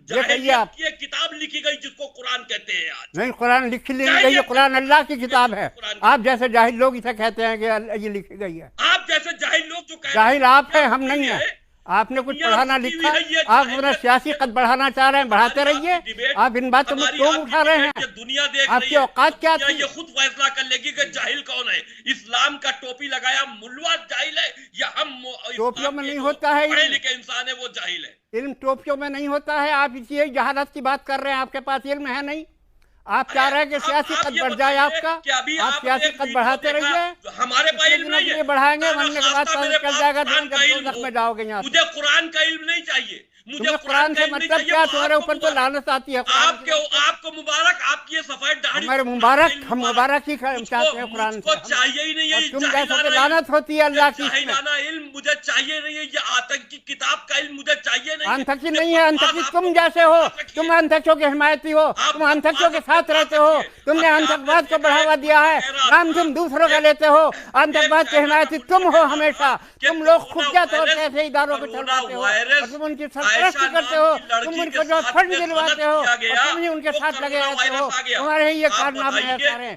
ये कहिए आप। ये किताब लिखी गई जिसको कुरान कहते हैं आज। नहीं, कुरान लिखी नहीं गई है, कुरान अल्लाह की किताब है। आप जैसे जाहिल लोग इसे कहते हैं कि ये लिखी गई है। आप जैसे जाहिल लोग जो जाहिल आप हैं, हम नहीं है। आपने कुछ पढ़ाना लिखा, आप अपना सियासी कद बढ़ाना चाह रहे हैं, बढ़ाते रहिए। आप इन बातों में क्यों उठा रहे हैं? दुनिया देख आपकी औकात क्या थी? ये खुद फैसला कर लेगी कि जाहिल कौन है। इस्लाम का टोपी लगाया मुल्ला जाहिल है, या हम टोपियों में नहीं होता है, पढ़े लिखे इंसान है वो जाहिल है। इल्म टोपियों में नहीं होता है। आप इसी जहालत की बात कर रहे हैं, आपके पास इल्म है नहीं। आप चाह रहे हैं कि सियासी कद बढ़ जाए आपका, आप सियासी कद बढ़ाते रहिए। हमारे पास इल्म नहीं है, बढ़ाएंगे, बनने के बाद पता चल जाएगा में जाओगे यहाँ। मुझे कुरान का इल्म नहीं चाहिए, मुझे तुम्हें कुरान से मतलब क्या? तुम्हारे ऊपर तो लानत आती है। आपको मुबारक, आपकी ये सफेद दाढ़ी हमारे मुबारक, हम मुबारक ही चाहते हैं कुरान से। चाहिए ही नहीं है, तुम जैसा तो लानत होती है अल्लाह की। इल्म मुझे चाहिए नहीं है, ये आतंकी किताब का इल्म मुझे चाहिए नहीं। आतंकी नहीं है, आतंकी तुम जैसे हो, तुम आतंकियों के हिमायती हो, तुम आतंकियों के साथ रहते हो, तुमने आतंकवाद को बढ़ावा दिया है, नाम तुम दूसरों का लेते हो। आतंकवाद के हिमायती तुम हो हमेशा। तुम लोग खुफिया तौर से ऐसे इदारों को चलवाते हो और तुम उनकी सरपरस्ती करते हो, तुम उनको जो फंड दिलवाते हो और तुम ही उनके साथ लगे रहते हो। तुम्हारे ही ये कारनामे हैं सारे।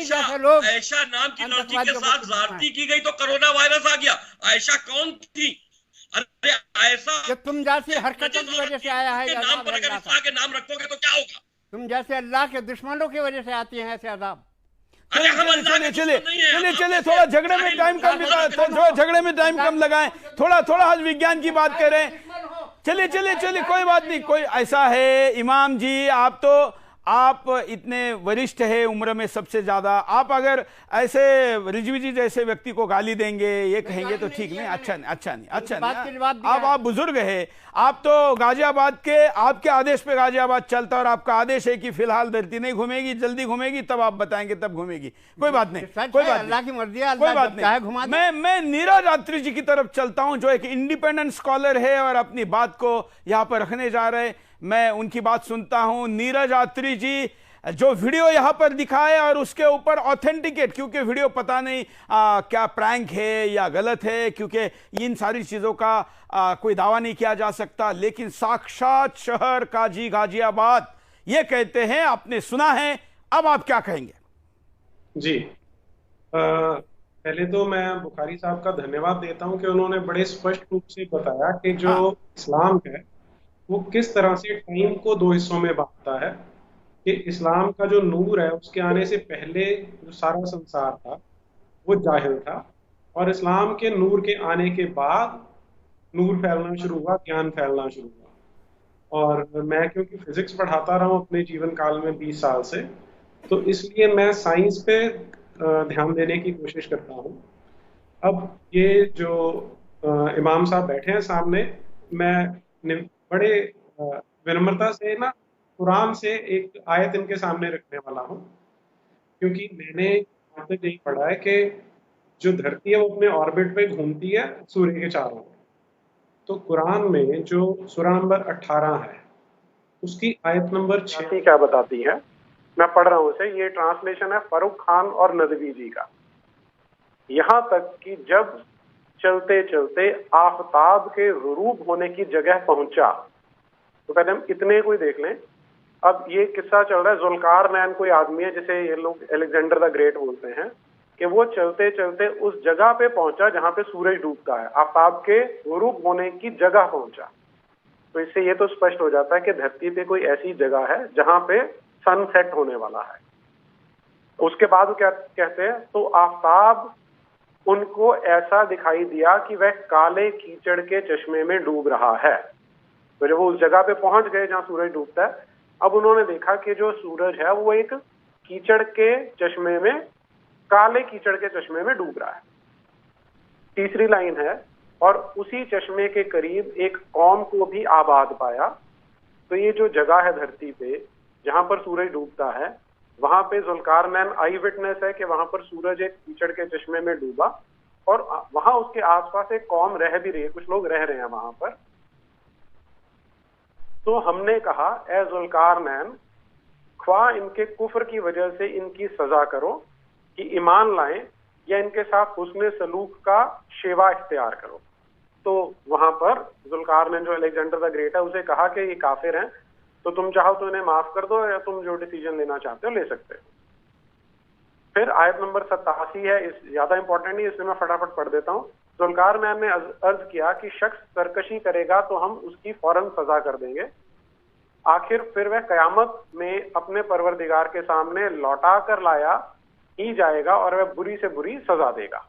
जैसे लोग आयशा नाम की लड़की के साथ ज्यादती की गई तो कोरोना वायरस आ गया। आयशा कौन थी? अरे आयशा तुम जैसी हरकतों की वजह से आया है। नाम पर अगर इस्लाम के नाम रखोगे तो क्या होगा? तुम जैसे अल्लाह के दुश्मनों की वजह से आती हैं ऐसे अजाब। चलिए थोड़ा झगड़े में टाइम कम, थोड़ा झगड़े में टाइम कम लगाएं, थोड़ा आज विज्ञान की बात करें। चलिए कोई बात नहीं। कोई ऐसा है इमाम जी, आप इतने वरिष्ठ है उम्र में सबसे ज्यादा, आप अगर ऐसे रिजवी जी जैसे व्यक्ति को गाली देंगे, ये कहेंगे तो ठीक नहीं, अच्छा नहीं। आप बुजुर्ग है, आप तो गाजियाबाद के, आपके आदेश पे गाजियाबाद चलता और आपका आदेश है कि फिलहाल धरती नहीं घूमेगी, जल्दी घूमेगी तब आप बताएंगे तब घूमेगी। कोई बात नहीं, कोई बात अल्लाह की मर्जी है, कोई बात नहीं। मैं नीरज अत्री जी की तरफ चलता हूं जो एक इंडिपेंडेंट स्कॉलर है और अपनी बात को यहां पर रखने जा रहे हैं। मैं उनकी बात सुनता हूं। नीरज अत्री जी जो वीडियो यहां पर दिखाए और उसके ऊपर ऑथेंटिकेट, क्योंकि वीडियो पता नहीं क्या प्रैंक है या गलत है, क्योंकि इन सारी चीजों का कोई दावा नहीं किया जा सकता, लेकिन साक्षात शहर काजी गाजियाबाद ये कहते हैं, आपने सुना है, अब आप क्या कहेंगे? जी पहले तो मैं बुखारी साहब का धन्यवाद देता हूं कि उन्होंने बड़े स्पष्ट रूप से बताया कि जो इस्लाम है वो किस तरह से टाइम को दो हिस्सों में बांटता है। कि इस्लाम का जो नूर है उसके आने से पहले जो सारा संसार था वो जाहिल था, और इस्लाम के नूर के आने के बाद नूर फैलना शुरू हुआ, ज्ञान फैलना शुरू हुआ। और मैं क्योंकि फिजिक्स पढ़ाता रहा हूँ अपने जीवन काल में 20 साल से, तो इसलिए मैं साइंस पे ध्यान देने की कोशिश करता हूँ। अब ये जो इमाम साहब बैठे हैं सामने, मैं बड़े विनम्रता से ना कुरान से एक आयत इनके सामने रखने वाला हूँ, क्योंकि मैंने यहाँ तक यही पढ़ा है कि जो धरती है वो अपने ऑर्बिट पे घूमती है सूर्य के चारों ओर। तो कुरान में जो सूरा नंबर 18 है उसकी आयत नंबर 6 क्या बताती है, मैं पढ़ रहा हूँ इसे। ये ट्रांसलेशन है फरूक खान और नदवी जी का। यहाँ तक कि जब चलते चलते आफताब के गुरूब होने की जगह पहुंचा, तो पहले हम इतने को ही देख लें। अब ये किस्सा चल रहा है, जुल्कारनैन कोई आदमी है जिसे ये लोग अलेक्जेंडर द ग्रेट बोलते हैं, कि वो चलते चलते उस जगह पे पहुंचा जहां पे सूरज डूबता है, आफताब के गुरूब होने की जगह पहुंचा। तो इससे ये तो स्पष्ट हो जाता है कि धरती पे कोई ऐसी जगह है जहां पे सनसेट होने वाला है। उसके बाद वो क्या कहते हैं, तो आफताब उनको ऐसा दिखाई दिया कि वह काले कीचड़ के चश्मे में डूब रहा है। तो जब वो उस जगह पे पहुंच गए जहां सूरज डूबता है, अब उन्होंने देखा कि जो सूरज है वो एक कीचड़ के चश्मे में, काले कीचड़ के चश्मे में डूब रहा है। तीसरी लाइन है, और उसी चश्मे के करीब एक कौम को भी आबाद पाया। तो ये जो जगह है धरती पे जहां पर सूरज डूबता है, वहां पे जुल्कारनैन आई विटनेस है कि वहां पर सूरज एक कीचड़ के चश्मे में डूबा, और वहां उसके आसपास एक कौम रह भी रही है, कुछ लोग रह रहे हैं वहां पर। तो हमने कहा, ए जुल्कारनैन, ख्वा इनके कुफ्र की वजह से इनकी सजा करो कि ईमान लाएं, या इनके साथ हुस्ने सलूक का शेवा इख्तियार करो। तो वहां पर जुल्कारनैन जो अलेक्जेंडर द ग्रेट है उसे कहा कि ये काफिर हैं, तो तुम चाहो तो इन्हें माफ कर दो, या तुम जो डिसीजन लेना चाहते हो ले सकते हो। फिर आयत नंबर 87 है, इस ज्यादा इंपॉर्टेंट नहीं, इसलिए मैं फटाफट पढ़ देता हूँ। जुल्कारनैन ने अर्ज किया कि शख्स सरकशी करेगा तो हम उसकी फौरन सजा कर देंगे, आखिर फिर वह कयामत में अपने परवरदिगार के सामने लौटा कर लाया ही जाएगा और वह बुरी से बुरी सजा देगा।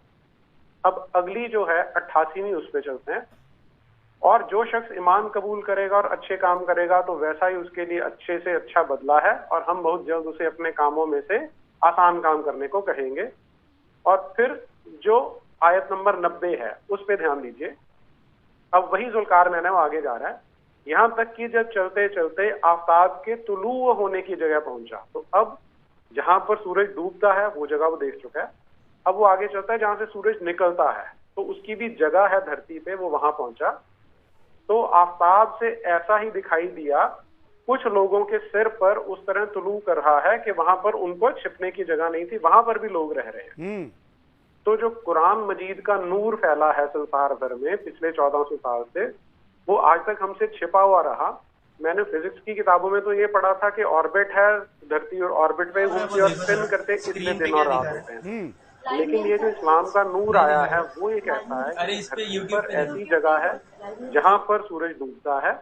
अब अगली जो है 88वीं, उस पर चलते हैं। और जो शख्स ईमान कबूल करेगा और अच्छे काम करेगा तो वैसा ही उसके लिए अच्छे से अच्छा बदला है, और हम बहुत जल्द उसे अपने कामों में से आसान काम करने को कहेंगे। और फिर जो आयत नंबर 90 है उस पे ध्यान दीजिए। अब वही जुल्कारनैन है, वो आगे जा रहा है यहाँ तक कि जब चलते चलते आफ्ताब के तुलू होने की जगह पहुंचा, तो अब जहां पर सूरज डूबता है वो जगह वो देख चुका है। अब वो आगे चलता है जहां से सूरज निकलता है, तो उसकी भी जगह है धरती पे, वो वहां पहुंचा। तो आफ्ताब से ऐसा ही दिखाई दिया, कुछ लोगों के सिर पर उस तरह तुलू कर रहा है कि वहां पर उनको छिपने की जगह नहीं थी, वहां पर भी लोग रह रहे हैं। तो जो कुरान मजीद का नूर फैला है संसार भर में पिछले 1400 साल से, वो आज तक हमसे छिपा हुआ रहा। मैंने फिजिक्स की किताबों में तो ये पढ़ा था कि ऑर्बिट है धरती और ऑर्बिट पे घूमती और स्पिन करते कितने दिन और रात होते हैं, लेकिन ये जो इस्लाम का नूर आया है वो ये कहता है कि धरती पर ऐसी जगह है जहां पर सूरज डूबता है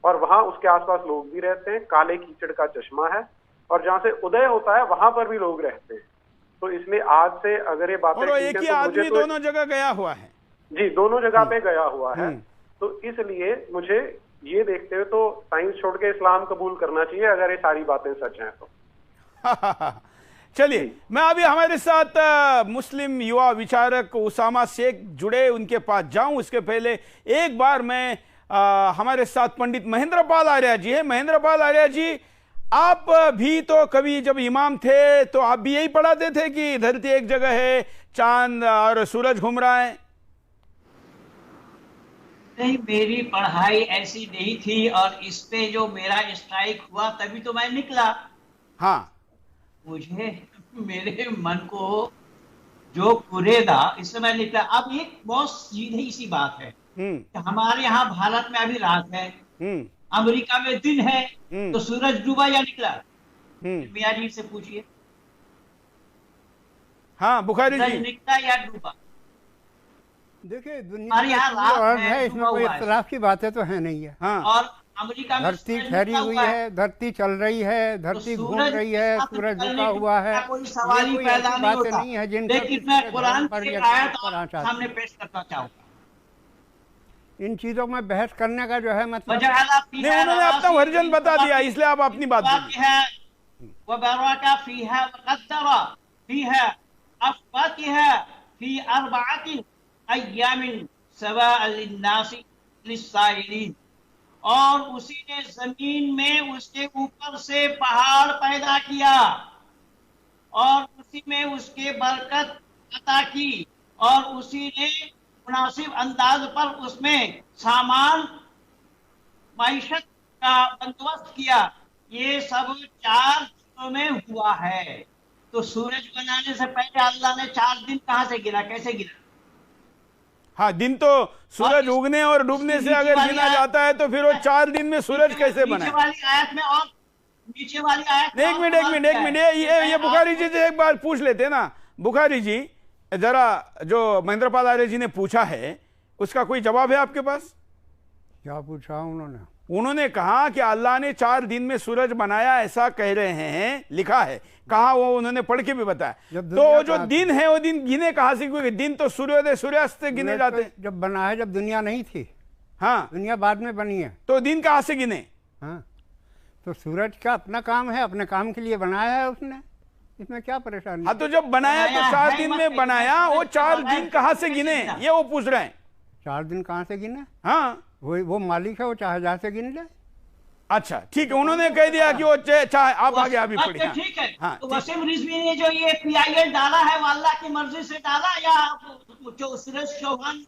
और वहां उसके आसपास लोग भी रहते हैं, काले कीचड़ का चश्मा है, और जहां से उदय होता है वहां पर भी लोग रहते हैं। तो इसलिए आज से अगर ये बातें एक ही आदमी दोनों जगह गया हुआ है। जी, दोनों जगह पे गया हुआ है। तो इसलिए मुझे ये देखते हुए तो साइंस छोड़ के इस्लाम कबूल करना चाहिए अगर ये सारी बातें सच हैं तो। चलिए, मैं अभी हमारे साथ मुस्लिम युवा विचारक उसामा शेख जुड़े, उनके पास जाऊं उसके पहले एक बार मैं हमारे साथ पंडित महेंद्र पाल आर्य जी है। महेंद्र पाल आर्य जी, आप भी तो कभी जब इमाम थे तो आप भी यही पढ़ाते थे कि धरती एक जगह है, चांद और सूरज घूम रहा है? नहीं, मेरी पढ़ाई ऐसी नहीं थी और इस पे जो मेरा स्ट्राइक हुआ तभी तो मैं निकला। हाँ, मुझे मेरे मन को जो कुरेदा इससे मैं निकला। अब एक बहुत सीधी सी बात है, हमारे यहाँ भारत में अभी रात है, अमेरिका में दिन है, तो सूरज डूबा या निकला? मियाँ जी से पूछिए। हाँ, बुखारी जी, निकला या डूबा? देखिए, दुनिया है, इसमें कोई इख्तिलाफ की बातें तो है नहीं है। हाँ। और अमेरिका में धरती ठहरी हुई है, धरती चल रही है, धरती घूम रही है, सूरज झुका हुआ है, कोई सवाल ही पैदा नहीं होता। नहीं है जिन लेकिन मैं कुरान की आयत सामने पेश करना चाहूंगा। इन चीजों में बहस करने का जो है मतलब नहीं, उन्होंने अपना वर्जन बता दिया, इसलिए आप अपनी बात और उसी ने जमीन में उसके ऊपर से पहाड़ पैदा किया और उसी में उसके बरकत अता की और उसी ने मुनासिब अंदाज पर उसमें सामान माइशत का बंदोबस्त किया। ये सब 4 दिनों में हुआ है। तो सूरज बनाने से पहले अल्लाह ने 4 दिन कहां से गिना, कैसे गिना? हाँ, दिन तो सूरज उगने और डूबने से अगर गिना जाता है तो फिर वो 4 दिन में सूरज कैसे बना? नीचे वाली आयत में और नीचे वाली आयत में एक मिनट ये बुखारी जी से एक बार पूछ लेते ना। बुखारी जी, जरा जो महेंद्र पाल आर्य जी ने पूछा है उसका कोई जवाब है आपके पास? क्या पूछा उन्होंने? उन्होंने कहा कि अल्लाह ने 4 दिन में सूरज बनाया, ऐसा कह रहे हैं, लिखा है, कहा वो उन्होंने पढ़ के भी बताया। तो जो दिन है वो दिन गिने कहां से? क्योंकि दिन तो सूर्योदय सूर्यास्त से गिने जाते हैं। जब बना है, जब दुनिया नहीं थी। हाँ, दुनिया बाद में बनी है, तो दिन कहां से गिने? हाँ, तो सूरज का अपना काम है, अपने काम के लिए बनाया है उसने, इसमें क्या परेशानी? हाँ, तो जब बनाया तो 4 दिन में बनाया, वो 4 दिन कहां से गिने, ये वो पूछ रहे हैं। 4 दिन कहां से गिने? हाँ, वो मालिक है, वो चाहे जहां से गिन ले। अच्छा, ठीक है, उन्होंने कह दिया कि वो चाहे आप आगे अभी पढ़िए। ठीक है। हाँ, तो वसीम रिजवी ने जो ये PIL डाला है वो अल्लाह की मर्जी से डाला या जो सुरेश चौहान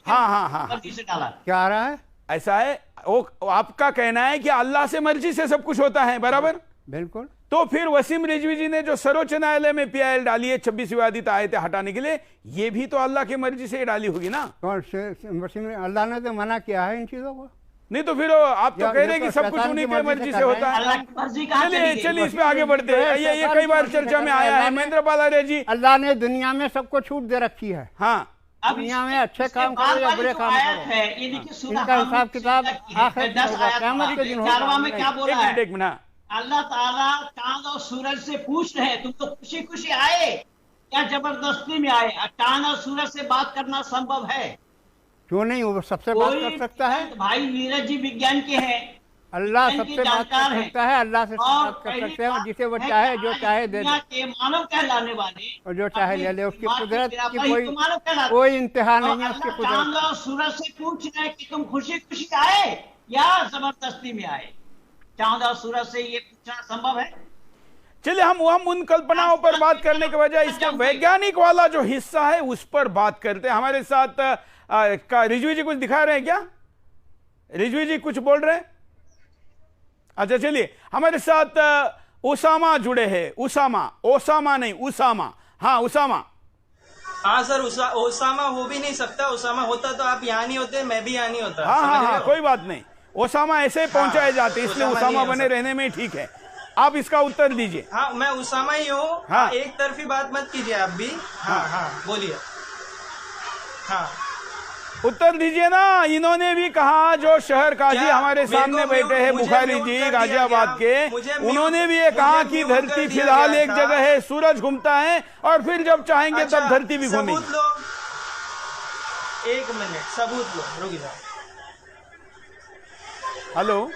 हाँ मर्जी से डाला? क्या आ रहा है? ऐसा है, वो आपका कहना है कि अल्लाह से मर्जी से सब कुछ होता है, बराबर? बिल्कुल। तो फिर वसीम रिजवी जी ने जो सर्वोच्च न्यायालय में PIL डाली है 26 विवादित आयतें हटाने के लिए, ये भी तो अल्लाह की मर्जी से डाली होगी ना? वसीम, अल्लाह ने तो मना किया है इन चीजों को। नहीं तो फिर आप तो कह रहे कि सब कुछ उन्हीं की मर्जी से होता है। चलिए इस पे आगे बढ़ते हैं। ये कई बार चर्चा में आया है। महेंद्र पाल आर्य जी, अल्लाह ने दुनिया में सबको छूट दे रखी है। हाँ, दुनिया में अच्छे काम करो या बुरे काम करो, इनका हिसाब किताब आखिर में होगा, क़यामत के दिन होगा। में क्या बोला है? एक मिनट, अल्लाह ताला चांद और सूरज से पूछ रहे हैं, तुम तो खुशी खुशी आए या जबरदस्ती में आए? चांद और सूरज से बात करना संभव है? क्यों नहीं, वो सबसे बात कर सकता है। भाई नीरज जी विज्ञान के हैं, अल्लाह सबसे बात कर सकता है, अल्लाह से बात कर सकते हैं, जिसे वो चाहे जो चाहे दे दे, मानव कहलाने वाले और जो चाहे ले ले। उसकी कुदरत की कोई इंतहा नहीं है उसकी कुदरत। चांद और सूरज से पूछ रहे कि तुम खुशी खुशी आए या जबरदस्ती में आए? चांद और सूरज से ये पूछना संभव है? चलिए हम उन कल्पनाओं पर बात करने के बजाय इसके वैज्ञानिक वाला जो हिस्सा है उस पर बात करते हैं। हमारे साथ रिजवी जी कुछ दिखा रहे हैं क्या? रिजवी जी कुछ बोल रहे हैं? अच्छा चलिए, हमारे साथ उसामा जुड़े हैं। ओसामा नहीं, उसामा। हाँ उसामा। हाँ सर, ओसामा हो भी नहीं सकता। ओसामा होता तो आप यहाँ नहीं होते, मैं भी यहाँ नहीं होता। हाँ, कोई बात नहीं। ओसामा ऐसे पहुंचाए जाते, इसलिए ओसामा बने रहने में ठीक है। आप इसका उत्तर दीजिए। हाँ, मैं उसामा ही हूँ। हाँ, एक तरफी बात मत कीजिए आप भी। हाँ, बोलिए। हाँ, उत्तर दीजिए ना। इन्होंने भी कहा, जो शहर काजी हमारे सामने बैठे हैं बुखारी जी गाजियाबाद के, उन्होंने भी ये कहा कि धरती फिलहाल एक जगह है, सूरज घूमता है और फिर जब चाहेंगे तब धरती भी घूमेगी। एक मिनट, सबूत लो, रुक जाओ। हेलो,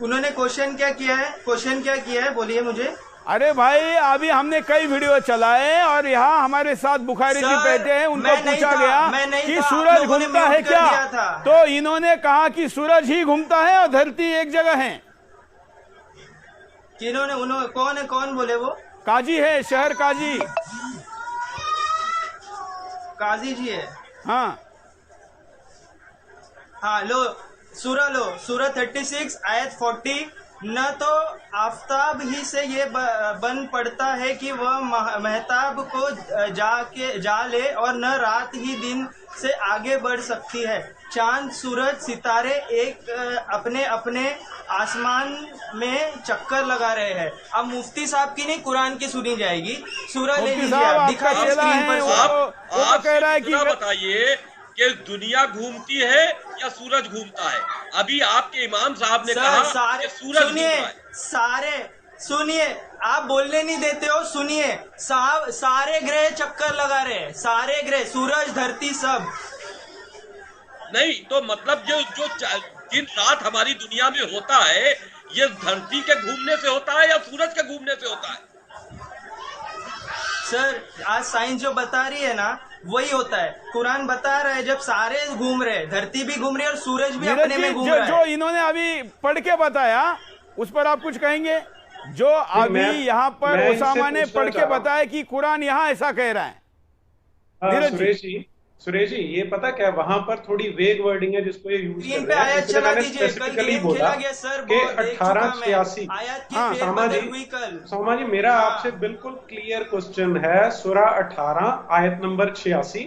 उन्होंने क्वेश्चन क्या किया है बोलिए मुझे। अरे भाई, अभी हमने कई वीडियो चलाए और यहाँ हमारे साथ बुखारी जी बैठे हैं, उनको पूछा गया कि सूरज घूमता है क्या, तो इन्होंने कहा कि सूरज ही घूमता है और धरती एक जगह है। उन्होंने कौन बोले? वो काजी है, शहर काजी। काजी जी है। हाँ, लो सूरह 36 आयत 40। न तो आफताब ही से ये बन पड़ता है कि वह महताब को जा ले, और न रात ही दिन से आगे बढ़ सकती है। चांद, सूरज, सितारे एक अपने अपने आसमान में चक्कर लगा रहे हैं। अब मुफ्ती साहब की नहीं, कुरान की सुनी जाएगी। सूरह ले लीजिए, आप दिखाइए स्क्रीन पर। आप कह रहा है कि बताइए कि दुनिया घूमती है या सूरज घूमता है? अभी आपके इमाम साहब ने कहा कि सूरज घूमता है। सुनिए, आप बोलने नहीं देते हो। सुनिए, सारे ग्रह चक्कर लगा रहे हैं, सारे ग्रह, सूरज, धरती, सब। नहीं तो मतलब जो दिन रात हमारी दुनिया में होता है, ये धरती के घूमने से होता है या सूरज के घूमने से होता है? सर, आज साइंस जो बता रही है ना, वही होता है। कुरान बता रहा है जब सारे घूम रहे, धरती भी घूम रही है और सूरज भी अपने में घूम रहा है। जो इन्होंने अभी पढ़ के बताया, उस पर आप कुछ कहेंगे? जो अभी यहाँ पर ओसामा ने पढ़ के बताया कि कुरान यहाँ ऐसा कह रहा है। सुरेश जी, ये पता क्या, वहां पर थोड़ी वेग वर्डिंग है जिसको ये यूज कर रहे हैं। इसलिए मैंने स्पेसिफिकली बोला कि 1886। सामा जी, मेरा आपसे बिल्कुल क्लियर क्वेश्चन है। सूरह 18 आयत नंबर 86,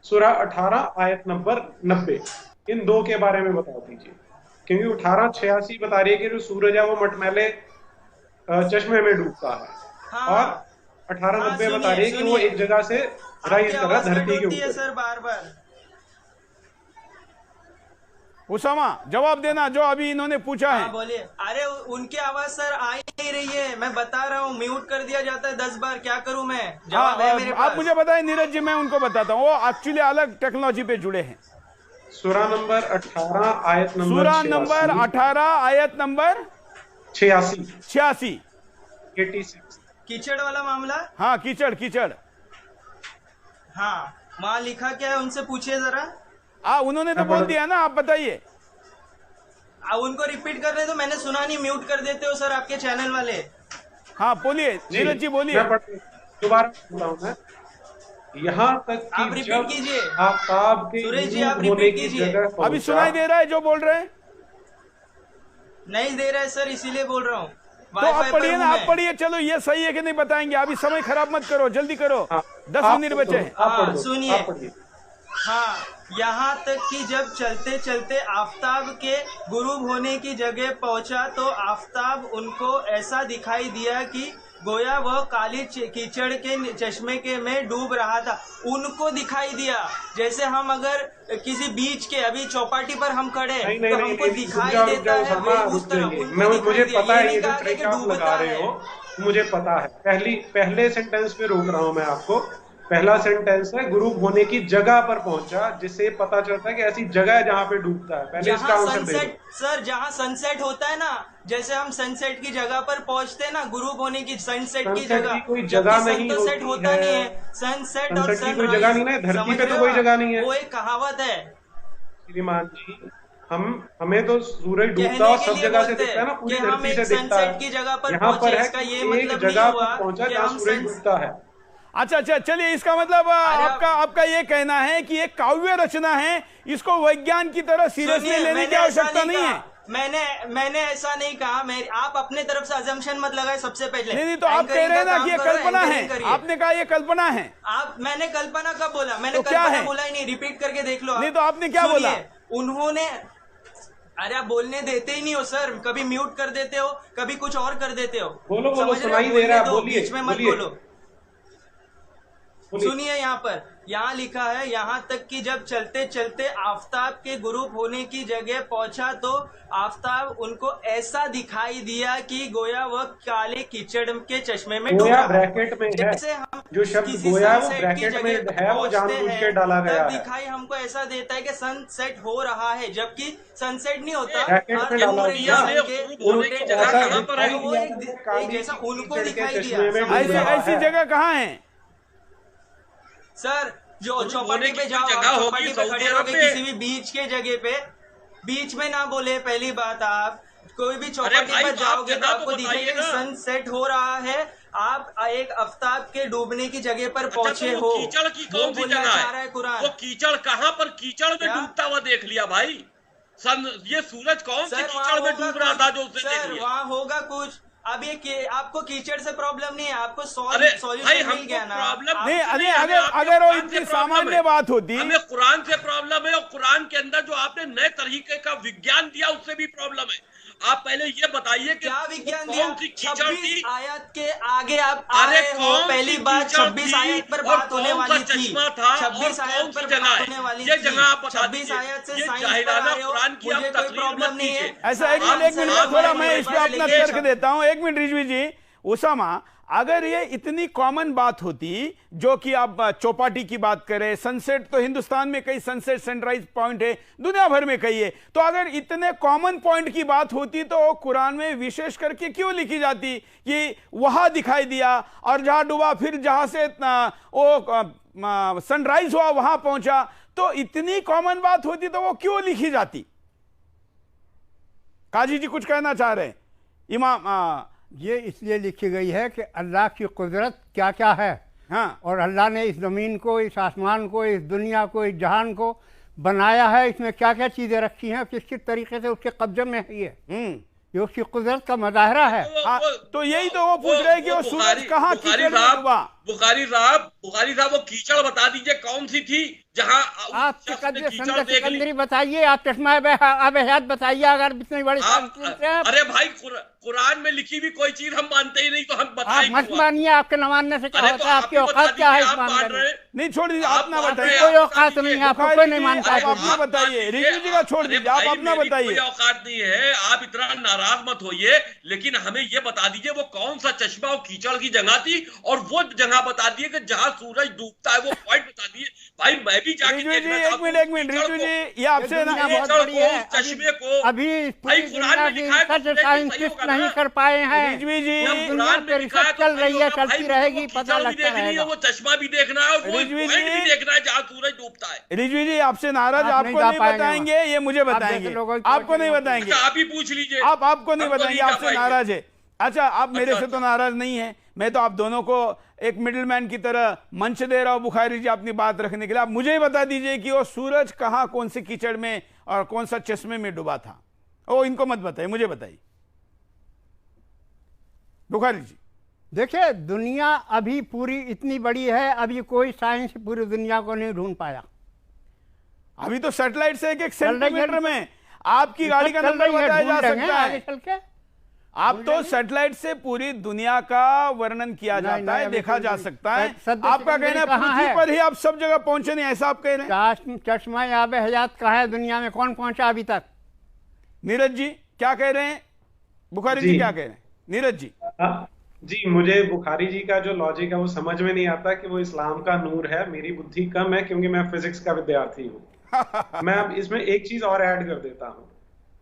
सूरह 18 आयत नंबर 90, इन दो के बारे में बता दीजिए। क्योंकि 1886 बता रही है कि जो सूरज है वो मटमैले चश्मे में डूबता है, और 1890 बता रही है कि वो एक जगह से राइज कर रहा है धरती के ऊपर। सर बार उसामा, जवाब देना जो अभी इन्होंने पूछा है। बोलिए। अरे उनकी आवाज सर आ ही नहीं रही है, मैं बता रहा हूँ, म्यूट कर दिया जाता है 10 बार, क्या करूँ मैं? जवाब है मेरे पास। आप मुझे बताएं नीरज जी, मैं उनको बताता हूँ, वो एक्चुअली अलग टेक्नोलॉजी पे जुड़े हैं। सूरह नंबर 18 आयत नंबर सूरह नंबर 18 आयत नंबर 86। कीचड़ वाला मामला। हाँ, कीचड़। हाँ, वहाँ लिखा क्या है, उनसे पूछिए जरा। उन्होंने तो बोल दिया ना, आप बताइए। उनको रिपीट कर रहे तो मैंने सुना नहीं, म्यूट कर देते हो सर आपके चैनल वाले। हाँ बोलिए नीरज जी, बोलिए। दोबारा बोलता हूँ मैं, यहाँ तक कि आप रिपीट कीजिए। आफताब के सुरेश जी, आप रिपीट कीजिए। अभी सुनाई दे रहा है जो बोल रहे हैं? नहीं दे रहा है सर, इसीलिए बोल रहा हूँ। तो आप पढ़िए ना, आप पढ़िए। चलो, ये सही है कि नहीं बताएंगे। अभी समय खराब मत करो, जल्दी करो। 10 मिनट बचे हैं। सुनिए। हाँ, यहाँ तक कि जब चलते चलते आफताब के गुरूब होने की जगह पहुंचा तो आफताब उनको ऐसा दिखाई दिया कि गोया वह काली कीचड़ के चश्मे के में डूब रहा था। उनको दिखाई दिया जैसे हम अगर किसी बीच के, अभी चौपाटी पर हम खड़े तो हमको दिखाई देता है उस तरह। मुझे पता है ये जो ट्रिक आप लगा रहे हो, मुझे पता है। पहले सेंटेंस पे रोक रहा हूँ मैं आपको। पहला सेंटेंस है गुरूब होने की जगह पर पहुंचा, जिससे पता चलता है कि ऐसी जगह है जहाँ पे डूबता है। पहले इसका आंसर दे दो सर। जहाँ सनसेट होता है ना, जैसे हम सनसेट की जगह पर पहुंचते हैं ना, गुरूब होने की सनसेट की जगह, कोई जगह नहीं होता नहीं है। सनसेट और सनराइज कोई जगह नहीं है, धरती पे तो कोई जगह नहीं है। वो एक कहावत है श्रीमान जी। हमें तो सूरज डूबता और सब जगह से दिखता है ना, पूरी धरती से दिखता है। की जगह पर यहाँ पर है इसका ये एक मतलब जगह नहीं हुआ पर पहुंचा कि जहाँ हम सूरज डूबता है। अच्छा अच्छा, चलिए, इसका मतलब आपका ये कहना है कि ये काव्य रचना है, इसको विज्ञान की तरह सीरियसली लेने की आवश्यकता नहीं है। मैंने ऐसा नहीं कहा। आप अपने तरफ से अजम्पशन मत लगाए सबसे पहले। नहीं, तो आप कह रहे हैं ना कि ये कल्पना है, आपने कहा ये कल्पना है। मैंने कल्पना कब बोला? मैंने तो कल्पना बोला ही नहीं, रिपीट करके देख लो। नहीं, तो आपने क्या बोला? उन्होंने, अरे आप बोलने देते ही नहीं हो सर, कभी म्यूट कर देते हो, कभी कुछ और कर देते हो। बोलो, सुनाई दे रहा है, बोलिए, बीच में मत बोलो। सुनिए, यहाँ लिखा है, यहाँ तक कि जब चलते चलते आफताब के गुरूब होने की जगह पहुंचा तो आफताब उनको ऐसा दिखाई दिया कि गोया वह काले कीचड़ के चश्मे में डूब रहा। ब्रैकेट में है, जो शब्द गोया वो ब्रैकेट में है, वो जानबूझ के डाला गया है। दिखाई हमको ऐसा देता है कि सनसेट हो रहा है, जबकि सनसेट नहीं होता। जैसा उनको दिखाई दिया। ऐसी जगह कहाँ है सर? जो चौपाटी पे जाओ, चौपाटी पे खड़े रहोगे किसी भी बीच के जगह पे, बीच में ना बोले। पहली बात, आप कोई भी चौपाटी पर जाओगे तो आपको दिखेगा कि सनसेट हो रहा है, आप एक आफ्ताब के डूबने की जगह पर पहुंचे हो। कीचड़ की कौन सी जगह है? वो कीचड़ कहाँ पर कीचड़ में डूबता हुआ देख लिया भाई? ये सूरज कौन सी कीचड़ में डूब रहा था जो उसने देख लिया? वहाँ होगा कुछ। अब ये आपको कीचड़ से प्रॉब्लम नहीं है, आपको सॉल्यूशन मिल गया ना। नहीं, अगर वो इतनी सामान्य बात होती। हमें कुरान से प्रॉब्लम है, और कुरान के अंदर जो आपने नए तरीके का विज्ञान दिया उससे भी प्रॉब्लम है। आप पहले ये बताइए कि क्या विज्ञान कौन सी कीचड़ थी? आयत के आगे आप अरे कौन पहली बात 26 आयत पर बात होने वाली थी। चश्मा था, 26 आयत पर बात होने वाली थी। ये जगह आप बता 26 आयत से ये साइंस जाहिराना पर कुरान की मुझे कोई प्रॉब्लम नहीं है। ऐसा एक मिनट थोड़ा मैं इस पे अपना तर्क देता हूं। एक मिनट रिजवी जी। उसामा, अगर ये इतनी कॉमन बात होती, जो कि आप चौपाटी की बात करें, सनसेट तो हिंदुस्तान में कई सनसेट सनराइज पॉइंट है, दुनिया भर में कई है, तो अगर इतने कॉमन पॉइंट की बात होती तो कुरान में विशेष करके क्यों लिखी जाती कि वहां दिखाई दिया और जहां डूबा, फिर जहां से वो सनराइज हुआ वहां पहुंचा? तो इतनी कॉमन बात होती तो वो क्यों लिखी जाती? काजी जी कुछ कहना चाह रहे हैं? इमाम, ये इसलिए लिखी गई है कि अल्लाह की कुदरत क्या क्या है। हाँ। और अल्लाह ने इस ज़मीन को, इस आसमान को, इस दुनिया को, इस जहान को बनाया है, इसमें क्या क्या चीज़ें रखी हैं, किस किस तरीके से उसके कब्जे में है ये उसकी कुदरत का मुजाहरा है। तो यही तो वो पूछ रहे हैं कि वो सूरज कहाँ कीचड़ में डूबा? बुखारी साहब वो कीचड़ बता दीजिए कौन सी थी जहां आप सिकंदरी बताइए, आप चश्मा अब हयात बताइए। अगर इतनी बड़ी अरे भाई कुरान में लिखी भी कोई चीज हम मानते ही नहीं, तो हम बताइए। आप मत मानिए, आपके न मानने से क्या होता है? आपकी औकात क्या है इस मामले में? नहीं, छोड़ दीजिए, आप ना बताइए। कोई औकात नहीं है, आपको कोई नहीं मानता। आप अपना बताइए, रिजवी जी का छोड़ दीजिए, आप अपना बताइए। कोई औकात नहीं है, आप इतना नाराज मत होइए, लेकिन हमें ये बता दीजिए वो कौन सा चश्मा और कीचड़ की जगह थी, और वो जगह बता दिए कि जहां सूरज डूबता है, वो पॉइंट बता दिए। भाई मैं भी जाके देखना चाहता हूं। एक मिनट रिजवी जी, ये आपसे चश्मे को अभी पूरी दुनिया की रिसर्च साइंटिस्ट नहीं कर पाए हैं। रिजवी जी, दुनिया पे रिसर्च चल रही है, चलती रहेगी, पता लगता रहेगा। वो चश्मा भी देखना है और वो पॉइंट भी देखना है जहां सूरज डूबता है। रिजवी जी, आपसे नाराज, आपको नहीं बताएंगे, ये मुझे बताएंगे, आपको नहीं बताएंगे। आप ही पूछ लीजिए। आपको नहीं बताएंगे, आपसे नाराज है। अच्छा, आप मेरे से तो नाराज नहीं है, मैं तो आप दोनों को एक मिडिलमैन की तरह मंच दे रहा हूं बुखारी जी अपनी बात रखने के लिए। आप मुझे ही बता दीजिए कि वो सूरज कहां, कौन से कीचड़ में और कौन सा चश्मे में डूबा था। ओ, इनको मत बताइए, मुझे बताइए बुखारी जी। देखिए, दुनिया अभी पूरी इतनी बड़ी है, अभी कोई साइंस पूरी दुनिया को नहीं ढूंढ पाया। अभी तो सैटेलाइट से एक सेंटीमीटर में आपकी गाड़ी का नंबर बताया जा सकता है। चल के आप तो सैटेलाइट से पूरी दुनिया का वर्णन किया जाता है, देखा जा सकता है। आपका कहना है पृथ्वी पर ही आप सब जगह पहुंचे नहीं, ऐसा आप कह रहे हैं? चश्मा आब हयात कहाँ है दुनिया में, कौन पहुंचा अभी तक? नीरज जी क्या कह रहे हैं? बुखारी जी क्या कह रहे हैं? नीरज जी। जी, मुझे बुखारी जी का जो लॉजिक है वो समझ में नहीं आता कि वो इस्लाम का नूर है। मेरी बुद्धि कम है क्योंकि मैं फिजिक्स का विद्यार्थी हूँ। मैं अब इसमें एक चीज और ऐड कर देता हूँ।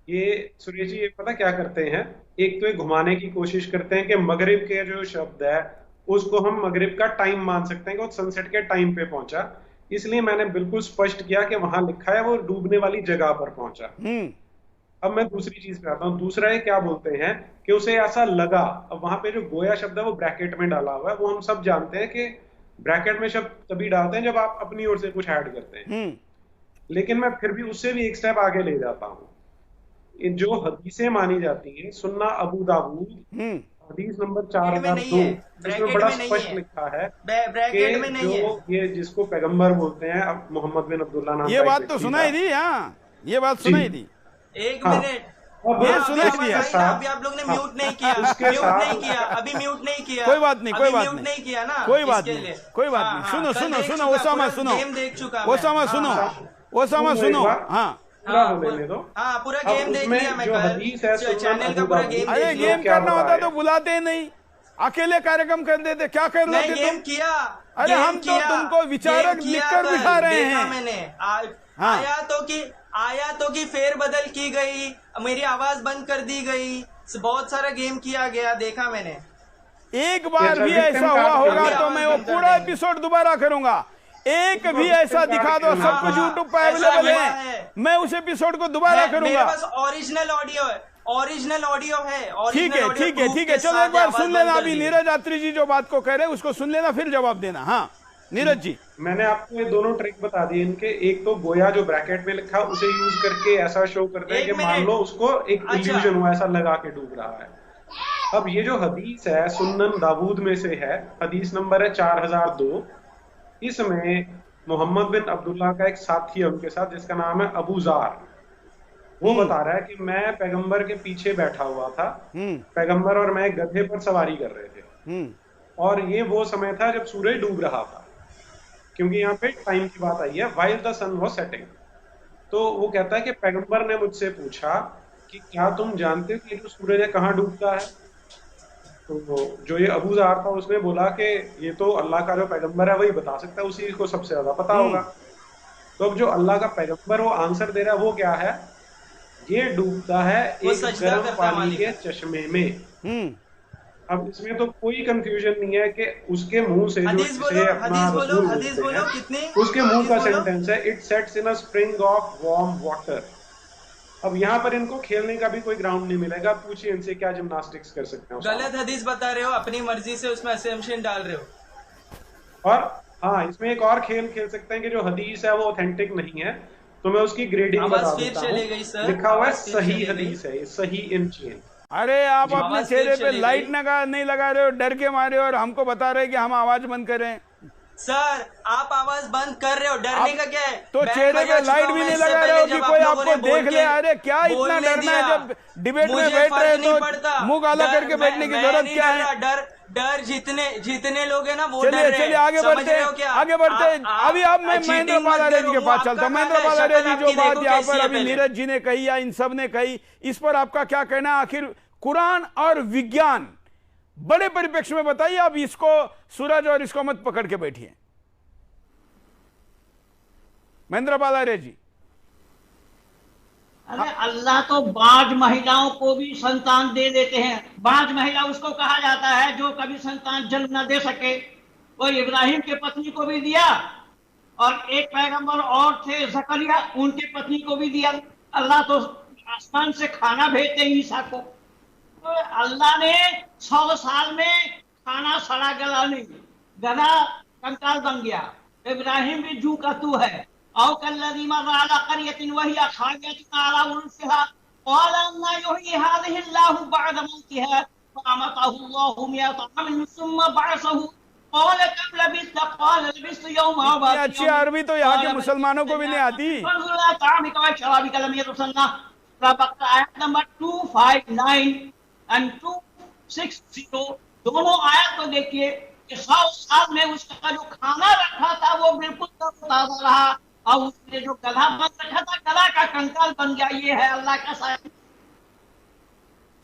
ये सुरेश जी, ये पता क्या करते हैं, एक तो ये घुमाने की कोशिश करते हैं कि मगरिब के जो शब्द है उसको हम मगरिब का टाइम मान सकते हैं कि वो सनसेट के टाइम पे पहुंचा। इसलिए मैंने बिल्कुल स्पष्ट किया कि वहां लिखा है वो डूबने वाली जगह पर पहुंचा। अब मैं दूसरी चीज पे आता हूँ। दूसरा है क्या बोलते हैं कि उसे ऐसा लगा, अब वहां पे जो गोया शब्द है वो ब्रैकेट में डाला हुआ है, वो हम सब जानते हैं कि ब्रैकेट में शब्द तभी डालते हैं जब आप अपनी ओर से कुछ ऐड करते हैं। लेकिन मैं फिर भी उससे भी एक स्टेप आगे ले जाता हूँ। जो हदीसें मानी जाती हैं, सुन्ना अबू दाऊद हदीस नंबर 4002, इसमें बड़ा स्पष्ट लिखा है कि जो ये जिसको पैगंबर बोलते हैं मोहम्मद बिन अब्दुल्ला नाम, ये बात तो सुनाई दी। हाँ, ये बात सुनाई दी। एक मिनट, ये सुनाई दिया। अभी आप लोग ने म्यूट नहीं किया, अभी म्यूट नहीं किया। कोई बात नहीं, कोई बात म्यूट नहीं किया ना, कोई बात नहीं, कोई बात नहीं। सुनो सुनो सुनो ओसामा, सुनो गेम देख चुका, ओसामा सुनो, ओसामा सुनो। हाँ पूरा गेम देख लिया मैं, चैनल का पूरा गेम। अरे गेम करना होता तो बुलाते नहीं, अकेले कार्यक्रम कर देते, क्या कर रहे थे गेम किया। अरे हम तो तुमको विचारक लिखकर बिठा रहे हैं। मैंने आया तो कि फेरबदल की गई, मेरी आवाज बंद कर दी गई, बहुत सारा गेम किया गया, देखा मैंने। एक बार भी ऐसा हुआ होगा तो मैं वो पूरा एपिसोड दोबारा करूंगा। एक भी ऐसा दिखा दो, सब कुछ यूट्यूब पर अवेलेबल है, मैं उस एपिसोड को दोबारा करूंगा। ओरिजिनल ऑडियो है, ओरिजिनल ऑडियो है। ठीक है ठीक है ठीक है, चलो एक बार सुन लेना। अभी नीरज यात्री जी जो बात को कह रहे हैं उसको सुन लेना, फिर जवाब देना। हाँ नीरज जी, मैंने आपको ये दोनों ट्रिक बता दी इनके। एक तो गोया जो ब्रैकेट में लिखा उसे यूज करके ऐसा शो करते हैं कि मान लो उसको एक इल्यूजन हुआ, ऐसा लगा के डूब रहा है। अब ये जो हदीस है सुन्नन दाऊद में से है, हदीस नंबर है 4002। इसमें मोहम्मद बिन अब्दुल्ला का एक साथी है उनके साथ जिसका नाम है अबू जार। वो बता रहा है कि मैं पैगंबर के पीछे बैठा हुआ था, पैगंबर और मैं गधे पर सवारी कर रहे थे, और ये वो समय था जब सूरज डूब रहा था, क्योंकि यहाँ पे टाइम की बात आई है, while the sun was setting. तो वो कहता है कि पैगंबर ने मुझसे पूछा कि क्या तुम जानते हो कि जो सूरज है कहाँ डूबता है? तो जो ये अबू जार था उसने बोला कि ये तो अल्लाह का जो पैगंबर है वही बता सकता है, उसी को सबसे ज्यादा पता होगा। तो अब जो अल्लाह का पैगंबर वो आंसर दे रहा है वो क्या है? ये डूबता है एक गर्म पानी के चश्मे में। अब इसमें तो कोई कंफ्यूजन नहीं है कि उसके मुंह से जो इसे अपना रसूल बोलते हैं, उसके मुंह का सेंटेंस है it sets in a spring of warm water. अब यहाँ पर इनको खेलने का भी कोई ग्राउंड नहीं मिलेगा। पूछिए इनसे क्या जिम्नास्टिक्स कर सकते हैं। गलत हदीस बता रहे हो, अपनी मर्जी से उसमें असम्पशन डाल रहे हो। और हाँ, इसमें एक और खेल खेल सकते हैं कि जो हदीस है वो ऑथेंटिक नहीं है, तो मैं उसकी ग्रेडिंग बता देता हूं। लिखा हुआ है सही हदीस है, सही इन चेन। अरे आप अपने चेहरे पे लाइट नहीं लगा रहे हो, डर के मारे हो, और हमको बता रहे कि हम आवाज बंद करें। सर आप आवाज बंद कर रहे हो, डरने का क्या है? तो चेहरे पे लाइट भी नहीं लगा रहे हो कि कोई आपको देख ले। अरे क्या इतना डरना है? जब डिबेट में बैठ रहे तो मुंह काला करके बैठने की जरूरत क्या है? डर जितने लोग हैं ना वो चलिए चलिए आगे बढ़ते हैं, आगे बढ़ते हैं। अभी अब मैं महेंद्र पाल आर्य जी के पास चलता हूँ। महेंद्र पाल आर्य जी जो बात यहाँ पर अभी नीरज जी ने कही या इन सब ने कही, इस पर आपका क्या कहना? आखिर कुरान और विज्ञान बड़े परिप्रेक्ष्य में बताइए। अब इसको सूरज और इसको मत पकड़ के बैठिए। महेंद्र पाल आर्य जी। अरे अल्लाह तो बाज महिलाओं को भी संतान दे देते हैं। बाज महिला उसको कहा जाता है जो कभी संतान जन्म न दे सके। वो इब्राहिम के पत्नी को भी दिया, और एक पैगंबर और थे जकरिया, उनके पत्नी को भी दिया। अल्लाह तो आसमान से खाना भेजते ईसा को। तो अल्लाह ने 100 साल में खाना सड़ा गला नहीं, गला कंकाल बन गया। इब्राहिम भी जू का तू है। और कल्लदी मर्रा अला क़रियतिन वहिय खावियतुन अला उरूशिहा क़ाल अन्ना युहयी हाज़िहि अल्लाहु बअद मौतिहा फ़अमातहु अल्लाहु मिअता आमिन सुम्मा बअसहु क़ाल कम लबिस्त क़ाल लबिस्तु यौमन अव बा'द। अच्छी अरबी तो यहाँ के मुसलमानों को भी नहीं आती। आयत नंबर 259 एंड 260 दोनों आयत को देखिए कि 100 साल में उसका जो खाना रखा था वो बिल्कुल ताजा रहा, और उसने जो गला बंद रखा था गला का कंकाल बन गया। ये है अल्लाह का साथ।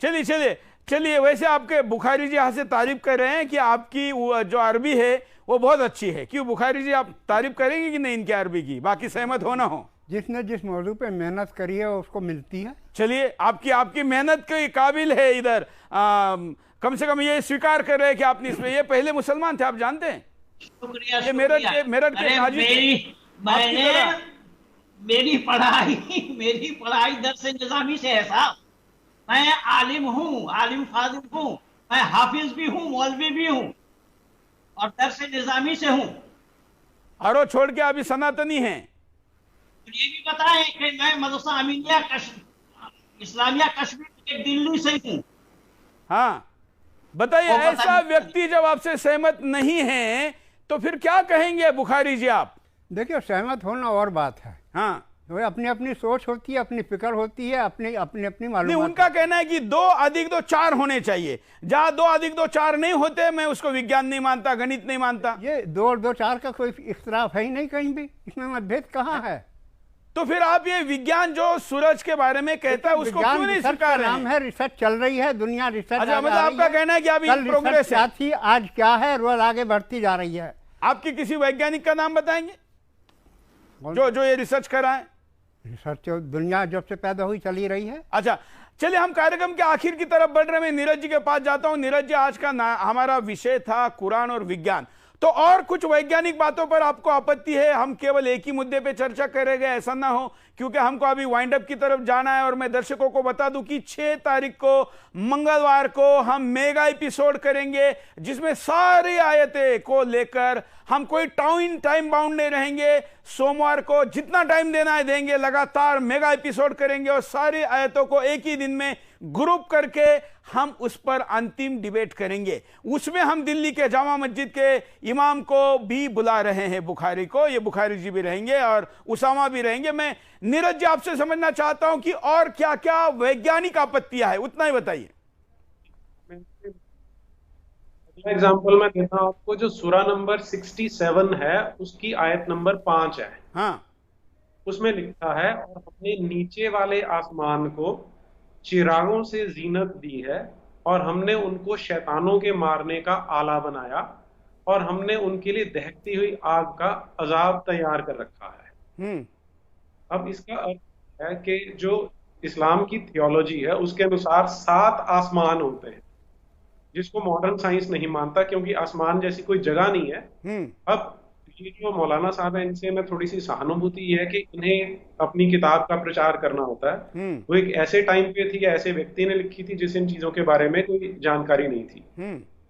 चलिए चलिए चलिए, वैसे आपके बुखारी जी यहाँ से तारीफ कर रहे हैं कि आपकी जो अरबी है वो बहुत अच्छी है। क्यों बुखारी जी, आप तारीफ करेंगे कि नहीं इनकी अरबी की? बाकी सहमत हो ना हो? जिसने जिस मौजू पे मेहनत करी है उसको मिलती है। चलिए, आपकी मेहनत के काबिल है। इधर कम से कम ये स्वीकार कर रहे हैं कि आपने इसमें, ये पहले मुसलमान थे, आप जानते हैं? शुक्रिया। ये मेरठ के हाजी थे। मेरी पढ़ाई दर्स निजामी से है साहब। मैं आलिम हूँ, आलिम फाजिल हूँ, मैं हाफिज भी हूँ, मौलवी भी हूँ और दर्स निजामी से हूँ। और छोड़ के अभी सनातनी हैं। ये भी बताएं कि मैं मदरसा अमीनिया इस्लामिया कश्मीर के दिल्ली से हूँ। हाँ बताइए, ऐसा व्यक्ति जब आपसे सहमत नहीं है तो फिर क्या कहेंगे बुखारी जी आप? देखिए, सहमत होना और बात है। हाँ, वो अपनी अपनी सोच होती है, अपनी फिक्र होती है, अपनी अपनी मालूम। नहीं, उनका कहना है कि 2 अधिक 2 4 होने चाहिए। जहां 2 अधिक 2 4 नहीं होते, मैं उसको विज्ञान नहीं मानता, गणित नहीं मानता। ये 2 और 2 4 का कोई इख्तिलाफ है ही नहीं कहीं भी, इसमें मतभेद कहाँ है? तो फिर आप ये विज्ञान जो सूरज के बारे में कहता है उसको क्यों नहीं स्वीकार रहे हैं? नाम है, रिसर्च चल रही है, दुनिया रिसर्च। अच्छा, मतलब आपका कहना है कि अभी प्रोग्रेस है, थी, आज क्या है, रोज आगे बढ़ती जा रही है। आपकी किसी वैज्ञानिक का नाम बताएंगे जो ये रिसर्च करा है? रिसर्च दुनिया जब से पैदा हुई चली रही है। अच्छा, चलिए हम कार्यक्रम के आखिर की तरफ बढ़ रहे हैं। मैं नीरज जी के पास जाता हूं। नीरज जी, आज का हमारा विषय था कुरान और विज्ञान, तो और कुछ वैज्ञानिक बातों पर आपको आपत्ति है? हम केवल एक ही मुद्दे पे चर्चा करेंगे, ऐसा ना हो, क्योंकि हमको अभी वाइंड अप की तरफ जाना है। और मैं दर्शकों को बता दूं कि 6 तारीख को मंगलवार को हम मेगा एपिसोड करेंगे, जिसमें सारी आयतें को लेकर हम कोई टाइम बाउंड नहीं रहेंगे। सोमवार को जितना टाइम देना है देंगे, लगातार मेगा एपिसोड करेंगे और सारी आयतों को एक ही दिन में ग्रुप करके हम उस पर अंतिम डिबेट करेंगे। उसमें हम दिल्ली के जामा मस्जिद के इमाम को भी बुला रहे हैं, बुखारी को। ये बुखारी जी भी रहेंगे और उसामा भी रहेंगे। मैं नीरज जी आपसे समझना चाहता हूं कि और क्या क्या वैज्ञानिक आपत्तियां हैं, उतना ही बताइए। एग्जाम्पल मैं देता हूं आपको। जो सूरा नंबर 67 है उसकी आयत नंबर 5 है। हाँ, उसमें लिखा है, और हमने नीचे वाले आसमान को चिरागों से जीनत दी है और हमने उनको शैतानों के मारने का आला बनाया और हमने उनके लिए दहकती हुई आग का अजाब तैयार कर रखा है। अब इसका अर्थ है कि जो इस्लाम की थियोलॉजी है उसके अनुसार 7 आसमान होते हैं, जिसको मॉडर्न साइंस नहीं मानता, क्योंकि आसमान जैसी कोई जगह नहीं है। अब ये जो मौलाना साहब है, इनसे मैं थोड़ी सी सहानुभूति है कि इन्हें अपनी किताब का प्रचार करना होता है। वो एक ऐसे टाइम पे थी, ऐसे व्यक्ति ने लिखी थी जिस इन चीजों के बारे में कोई जानकारी नहीं थी।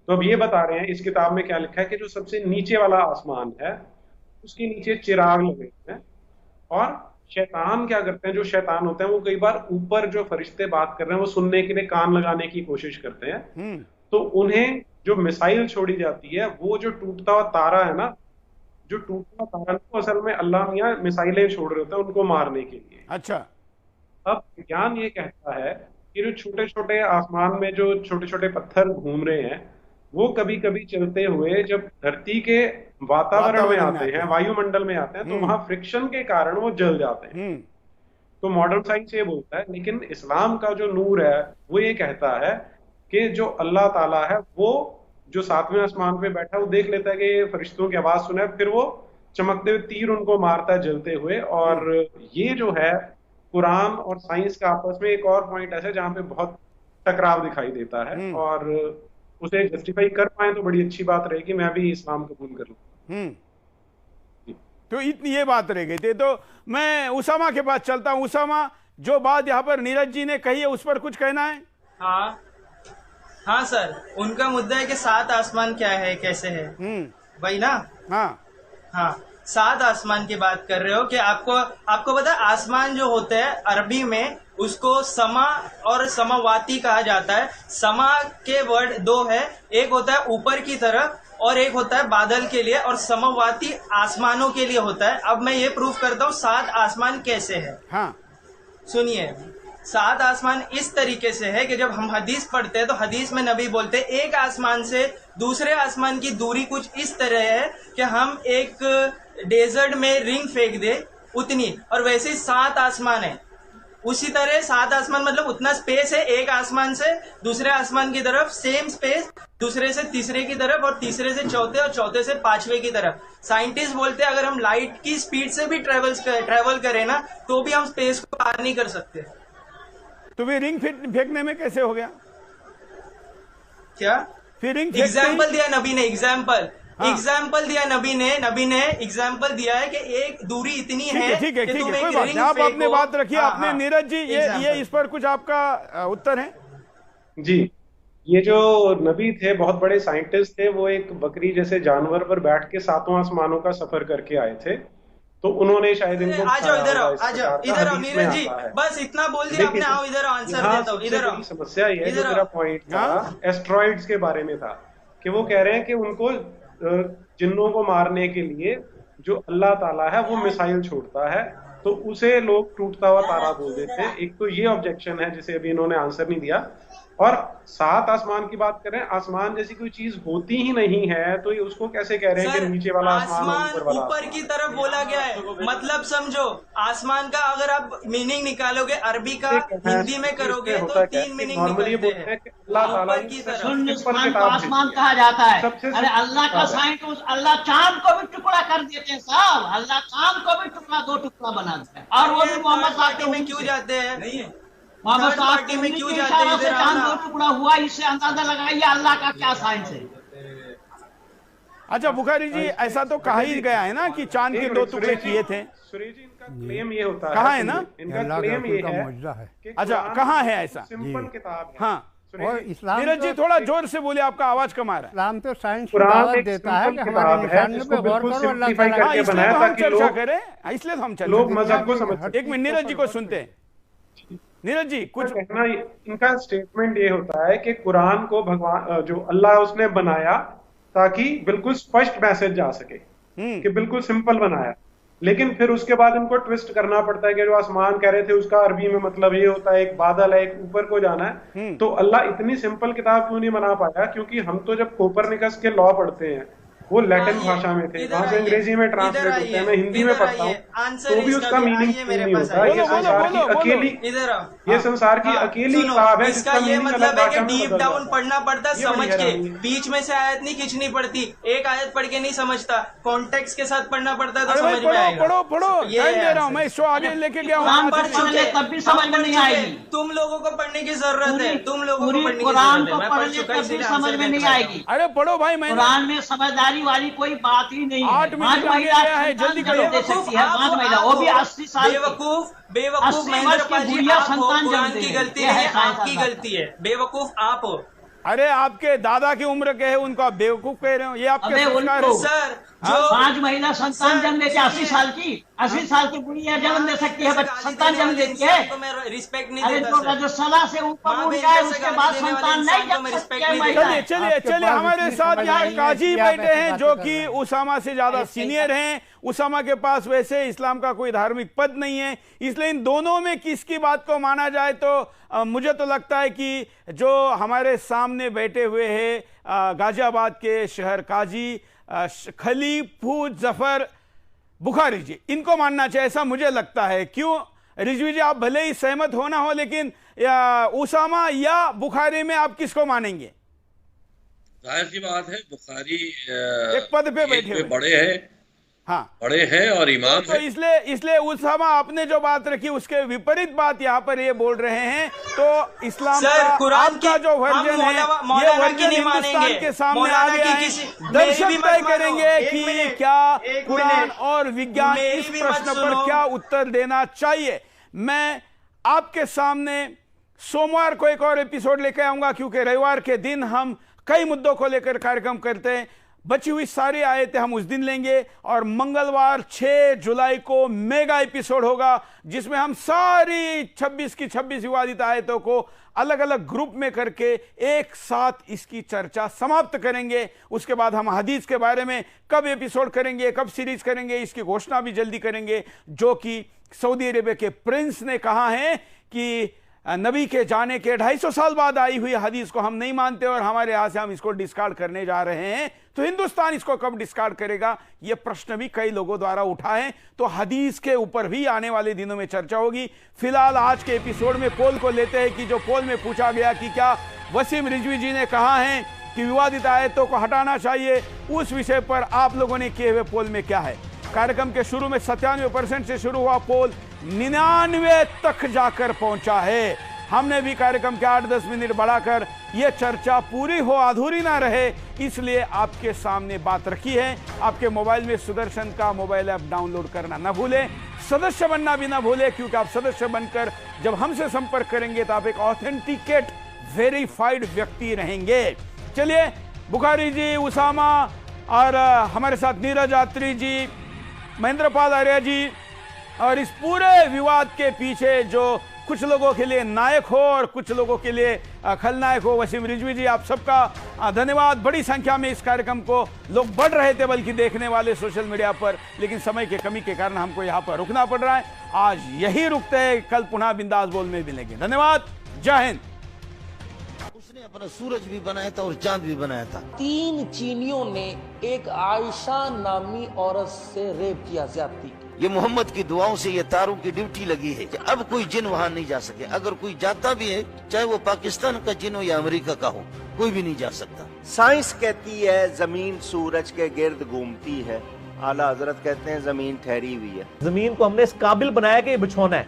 तो अब ये बता रहे हैं इस किताब में क्या लिखा है कि जो सबसे नीचे वाला आसमान है उसके नीचे चिराग लगे हैं, और शैतान क्या करते हैं, जो शैतान होते हैं वो कई बार ऊपर जो फरिश्ते बात कर रहे हैं वो सुनने के लिए कान लगाने की कोशिश करते हैं। तो उन्हें जो मिसाइल छोड़ी जाती है, वो जो टूटता हुआ तारा है ना, जो टूटता तारा को असल में अल्लाह मियां मिसाइलें छोड़ रहे होते हैं उनको मारने के लिए। अच्छा, अब विज्ञान ये कहता है कि जो छोटे छोटे आसमान में जो छोटे छोटे पत्थर घूम रहे हैं वो कभी कभी चलते हुए जब धरती के वातावरण में आते हैं, वायुमंडल में आते हैं, तो वहां फ्रिक्शन के कारण वो जल जाते हैं। तो मॉडर्न साइंस ये बोलता है, लेकिन इस्लाम का जो नूर है वो ये कहता है कि जो अल्लाह ताला है वो जो 7वें आसमान पे बैठा है वो देख लेता है कि फरिश्तों की आवाज सुना है, फिर वो चमकते हुए तीर उनको मारता है जलते हुए। और ये जो है कुरान और साइंस का आपस में एक और पॉइंट ऐसा है जहाँ पे बहुत टकराव दिखाई देता है, और उसे जस्टिफाई कर पाए तो बड़ी अच्छी बात रहेगी। मैं भी इस्लाम कबूल कर लूँ। तो इतनी ये बात रह गई थी। तो मैं उसामा के पास चलता हूँ। उसामा, जो बात यहाँ पर नीरज जी ने कही है उस पर कुछ कहना है? हाँ सर, उनका मुद्दा है कि 7 आसमान क्या है, कैसे है, वही ना? हाँ, 7 आसमान की बात कर रहे हो कि आपको पता है आसमान जो होते हैं अरबी में उसको समा और समावाती कहा जाता है। समा के वर्ड 2 है, एक होता है ऊपर की तरफ और एक होता है बादल के लिए, और समावाती आसमानों के लिए होता है। अब मैं ये प्रूफ करता हूँ 7 आसमान कैसे है। हाँ, सुनिए, 7 आसमान इस तरीके से है कि जब हम हदीस पढ़ते हैं तो हदीस में नबी बोलते हैं एक आसमान से दूसरे आसमान की दूरी कुछ इस तरह है कि हम एक डेजर्ट में रिंग फेंक दे उतनी, और वैसे ही 7 आसमान है। उसी तरह 7 आसमान मतलब उतना स्पेस है, एक आसमान से दूसरे आसमान की तरफ सेम स्पेस, दूसरे से तीसरे की तरफ, और तीसरे से चौथे, और चौथे से 5वें की तरफ। साइंटिस्ट बोलते हैं अगर हम लाइट की स्पीड से भी ट्रेवल करें ना तो भी हम स्पेस को पार नहीं कर सकते। तो वे रिंग फेंकने में कैसे हो गया? क्या फिर रिंग एग्जाम्पल दिया नबी ने, एग्जाम्पल एग्जाम्पल दिया नबी ने एग्जाम्पल दिया है कि एक दूरी इतनी है ठीक है, कि तुम कोई एक बात रिंग नहीं, आप फेंको। अपने बात रखिए। हाँ, आपने हाँ, नीरज जी ये इस पर कुछ आपका उत्तर है? जी, ये जो नबी थे बहुत बड़े साइंटिस्ट थे, वो एक बकरी जैसे जानवर पर बैठ के 7वां आसमानों का सफर करके आए थे, तो उन्होंने शायद इनको आ जाओ इधर आओ, बताया आ जाओ होगा, इस इधर आओ प्रकार का हदीस में नीरज जी, आता है। बस इतना बोल दिया आपने, आओ इधर आंसर यहाँ देता हूँ, सबसे इधर आओ बड़ी समस्या ये है, जो इधर मेरा आओ। पॉइंट था एस्ट्रॉइड्स के बारे में था, कि वो कह रहे हैं कि उनको जिन्नों को मारने के लिए जो अल्लाह ताला है वो मिसाइल छोड़ता है, तो उसे लोग टूटता हुआ तारा बोल देते हैं। एक तो ये ऑब्जेक्शन है जिसे अभी इन्होंने आंसर नहीं दिया, और 7 आसमान की बात करें, आसमान जैसी कोई चीज होती ही नहीं है, तो ये उसको कैसे कह रहे हैं कि नीचे वाला आसमान और ऊपर वाला ऊपर की तरफ बोला गया है, मतलब समझो आसमान का अगर आप मीनिंग निकालोगे अरबी का हिंदी में करोगे तो 3 मीनिंग निकलते हैं। ऊपर की तरफ आसमान को आसमान कहा जाता है। अरे अल्लाह का साइंस, अल्लाह चांद को भी टुकड़ा कर देते हैं साहब, अल्लाह चांद को भी टुकड़ा 2 टुकड़ा बना देते हैं, और वो भी मोहम्मद साहब में क्यों जाते हैं? मोहम्मद थर्ड साहब पार्टी में क्यों के जाते इशारों हैं? से इधर चांद आओ 2 टुकड़ा हुआ, इससे अंदाजा लगाइए अल्लाह का क्या साइंस है। अच्छा बुखारी जी, ऐसा तो कहा ही गया है ना कि चांद के 2 टुकड़े किए थे। सुरेश जी, इनका क्लेम ये होता है, कहाँ है ना? इनका क्लेम ये है कि अच्छा, कहाँ है ऐसा? सिंपल किताब है। हाँ, और इस्लाम नीरज जी थोड़ा जोर से बोले, आपका आवाज कम आ रहा है। इस्लाम तो साइंस की कुरान दावत एक देता है कि सिंपल हमारे किताब है, निशानियों जिसको पे गौर बिल्कुल करो, अल्लाह सिंप्लीफाई ताला करके इसलिए बनाया तो हम ताकि चर्चा लोग करें, इसलिए तो हम चर्चा लोग करें। मजहब को समझ। एक मिनट नीरज जी को सुनते हैं। नीरज जी कुछ कहना, इनका स्टेटमेंट ये होता है कि कुरान को भगवान जो अल्लाह उसने बनाया ताकि बिल्कुल स्पष्ट मैसेज जा सके, कि बिल्कुल सिंपल बनाया, लेकिन फिर उसके बाद इनको ट्विस्ट करना पड़ता है कि जो आसमान कह रहे थे उसका अरबी में मतलब ये होता है एक बादल है, एक ऊपर को जाना है। तो अल्लाह इतनी सिंपल किताब क्यों नहीं बना पाया? क्योंकि हम तो जब कोपरनिकस के लॉ पढ़ते हैं वो लैटिन भाषा में थे, वहां से अंग्रेजी में ट्रांसलेट होते हैं, मैं हिंदी में पढ़ता हूँ, तो भी उसका मीनिंग नहीं होता। ये संसार की अकेली, ये संसार की अकेली किताब है इसका ये मतलब है कि डीप डाउन पढ़ना पढ़ता समझ के, बीच में से आयत नहीं खींचनी पड़ती, एक आयत पढ़ के नहीं समझता, कॉन्टेक्स्ट के साथ पढ़ना पड़ता है तो समझ में आएगा। पढ़ो टाइम दे रहा हूँ मैं, शो आगे लेके गया हूँ, तब भी समझ में नहीं आएगी। तुम लोगों को पढ़ने की जरूरत है, तुम लोगों को पढ़ने की कुरान जरूरत को है, पढ़ ले तब भी समझ में नहीं आएगी। अरे पढ़ो भाई, मैं कुरान में समझदारी वाली कोई बात ही नहीं है। 8 मिनट महिला है, जल्दी करो। दे सकती है, 5 महिला, वो भी 80 साल की। बेवकूफ 80 महेंद्र वर्ष की पाल जी, बुढ़िया आप हो, संतान कुरान जन्म की दे गलती रही है। नहीं ये है, है आपकी साइंस गलती है, बेवकूफ आप हो। अरे आपके दादा की उम्र के है, उनको आप बेवकूफ कह रहे हो, ये आपके संस्कार है। सर जो 5 महिला संतान जन्म देती है 80 साल की, 80 साल की बुढ़िया जन्म दे सकती है, संतान जन्म देती है। रिस्पेक्ट नहीं अरे देता जो सलाह से ऊपर उठ जाए उसके बाद संतान नहीं जन्म सकती है महिला। चलिए हमारे साथ यहाँ काजी बैठे हैं जो कि उसामा से ज्यादा सीनियर हैं। उसामा के पास वैसे इस्लाम का कोई धार्मिक पद नहीं है, इसलिए इन दोनों में किसकी बात को माना जाए तो मुझे तो लगता है कि जो हमारे सामने बैठे हुए हैं गाजियाबाद के शहर काजी खलीफू जफर बुखारी जी, इनको मानना चाहिए, ऐसा मुझे लगता है। क्यों रिजवी जी, आप भले ही सहमत होना हो, लेकिन उसामा या बुखारी में आप किसको मानेंगे? जाहिर सी बात है, बुखारी एक पद पे बैठे हुए बड़े हैं, हाँ बड़े हैं और इमाम तो इसलिए उसामा आपने जो बात रखी उसके विपरीत बात यहाँ पर ये बोल रहे हैं। तो इस्लाम का कुरान आपका जो वर्जन है, ये वर्जन हिंदुस्तान के सामने आ गया है। दर्शक तय करेंगे कि क्या कुरान और विज्ञान इस प्रश्न पर क्या उत्तर देना चाहिए। मैं आपके सामने सोमवार को एक और एपिसोड लेकर आऊंगा, क्योंकि रविवार के दिन हम कई मुद्दों को लेकर कार्यक्रम करते हैं। बची हुई सारी आयतें हम उस दिन लेंगे, और मंगलवार 6 जुलाई को मेगा एपिसोड होगा जिसमें हम सारी 26 की 26 विवादित आयतों को अलग अलग ग्रुप में करके एक साथ इसकी चर्चा समाप्त करेंगे। उसके बाद हम हदीस के बारे में कब एपिसोड करेंगे, कब सीरीज करेंगे, इसकी घोषणा भी जल्दी करेंगे, जो कि सऊदी अरेबिया के प्रिंस ने कहा है कि नबी के जाने के 250 साल बाद आई हुई हदीस को हम नहीं मानते और हमारे यहां से हम इसको डिस्कार्ड करने जा रहे हैं। तो हिंदुस्तान इसको कब डिस्कार्ड करेगा, यह प्रश्न भी कई लोगों द्वारा उठा है। तो हदीस के ऊपर भी आने वाले दिनों में चर्चा होगी। फिलहाल आज के एपिसोड में पोल को लेते हैं कि जो पोल में पूछा गया कि क्या वसीम रिजवी जी ने कहा है कि विवादित आयतों को हटाना चाहिए, उस विषय पर आप लोगों ने किए हुए पोल में क्या है। कार्यक्रम के शुरू में 97% से शुरू हुआ पोल 99 तक जाकर पहुंचा है। हमने भी कार्यक्रम के 8-10 मिनट बढ़ाकर यह चर्चा पूरी हो, अधूरी ना रहे, इसलिए आपके सामने बात रखी है। आपके मोबाइल में सुदर्शन का मोबाइल ऐप डाउनलोड करना ना भूलें, सदस्य बनना भी ना भूलें, क्योंकि आप सदस्य बनकर जब हमसे संपर्क करेंगे तो आप एक ऑथेंटिकेट वेरीफाइड व्यक्ति रहेंगे। चलिए, बुखारी जी, उसामा और हमारे साथ नीरज यात्री जी, महेंद्रपाल आर्य जी, और इस पूरे विवाद के पीछे जो कुछ लोगों के लिए नायक हो और कुछ लोगों के लिए खलनायक हो, वसीम रिजवी जी, आप सबका धन्यवाद। बड़ी संख्या में इस कार्यक्रम को लोग बढ़ रहे थे, बल्कि देखने वाले सोशल मीडिया पर, लेकिन समय की कमी के कारण हमको यहाँ पर रुकना पड़ रहा है। आज यही रुकते हैं, कल पुनः बिंदास बोल में मिलेंगे। धन्यवाद, जय हिंद। उसने अपना सूरज भी बनाया था और चांद भी बनाया था। 3 चीनियों ने एक आयशा नामी औरत से रेप किया, ज्यादती। ये मोहम्मद की दुआओं से ये तारों की ड्यूटी लगी है कि अब कोई जिन वहाँ नहीं जा सके। अगर कोई जाता भी है, चाहे वो पाकिस्तान का जिन हो या अमेरिका का हो, कोई भी नहीं जा सकता। साइंस कहती है जमीन सूरज के गिर्द घूमती है, आला हजरत कहते हैं जमीन ठहरी हुई है। जमीन को हमने इस काबिल बनाया कि ये बिछौना है।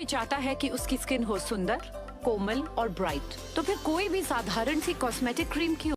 चाहता है कि उसकी स्किन हो सुंदर, कोमल और ब्राइट, तो फिर कोई भी साधारण सी कॉस्मेटिक क्रीम की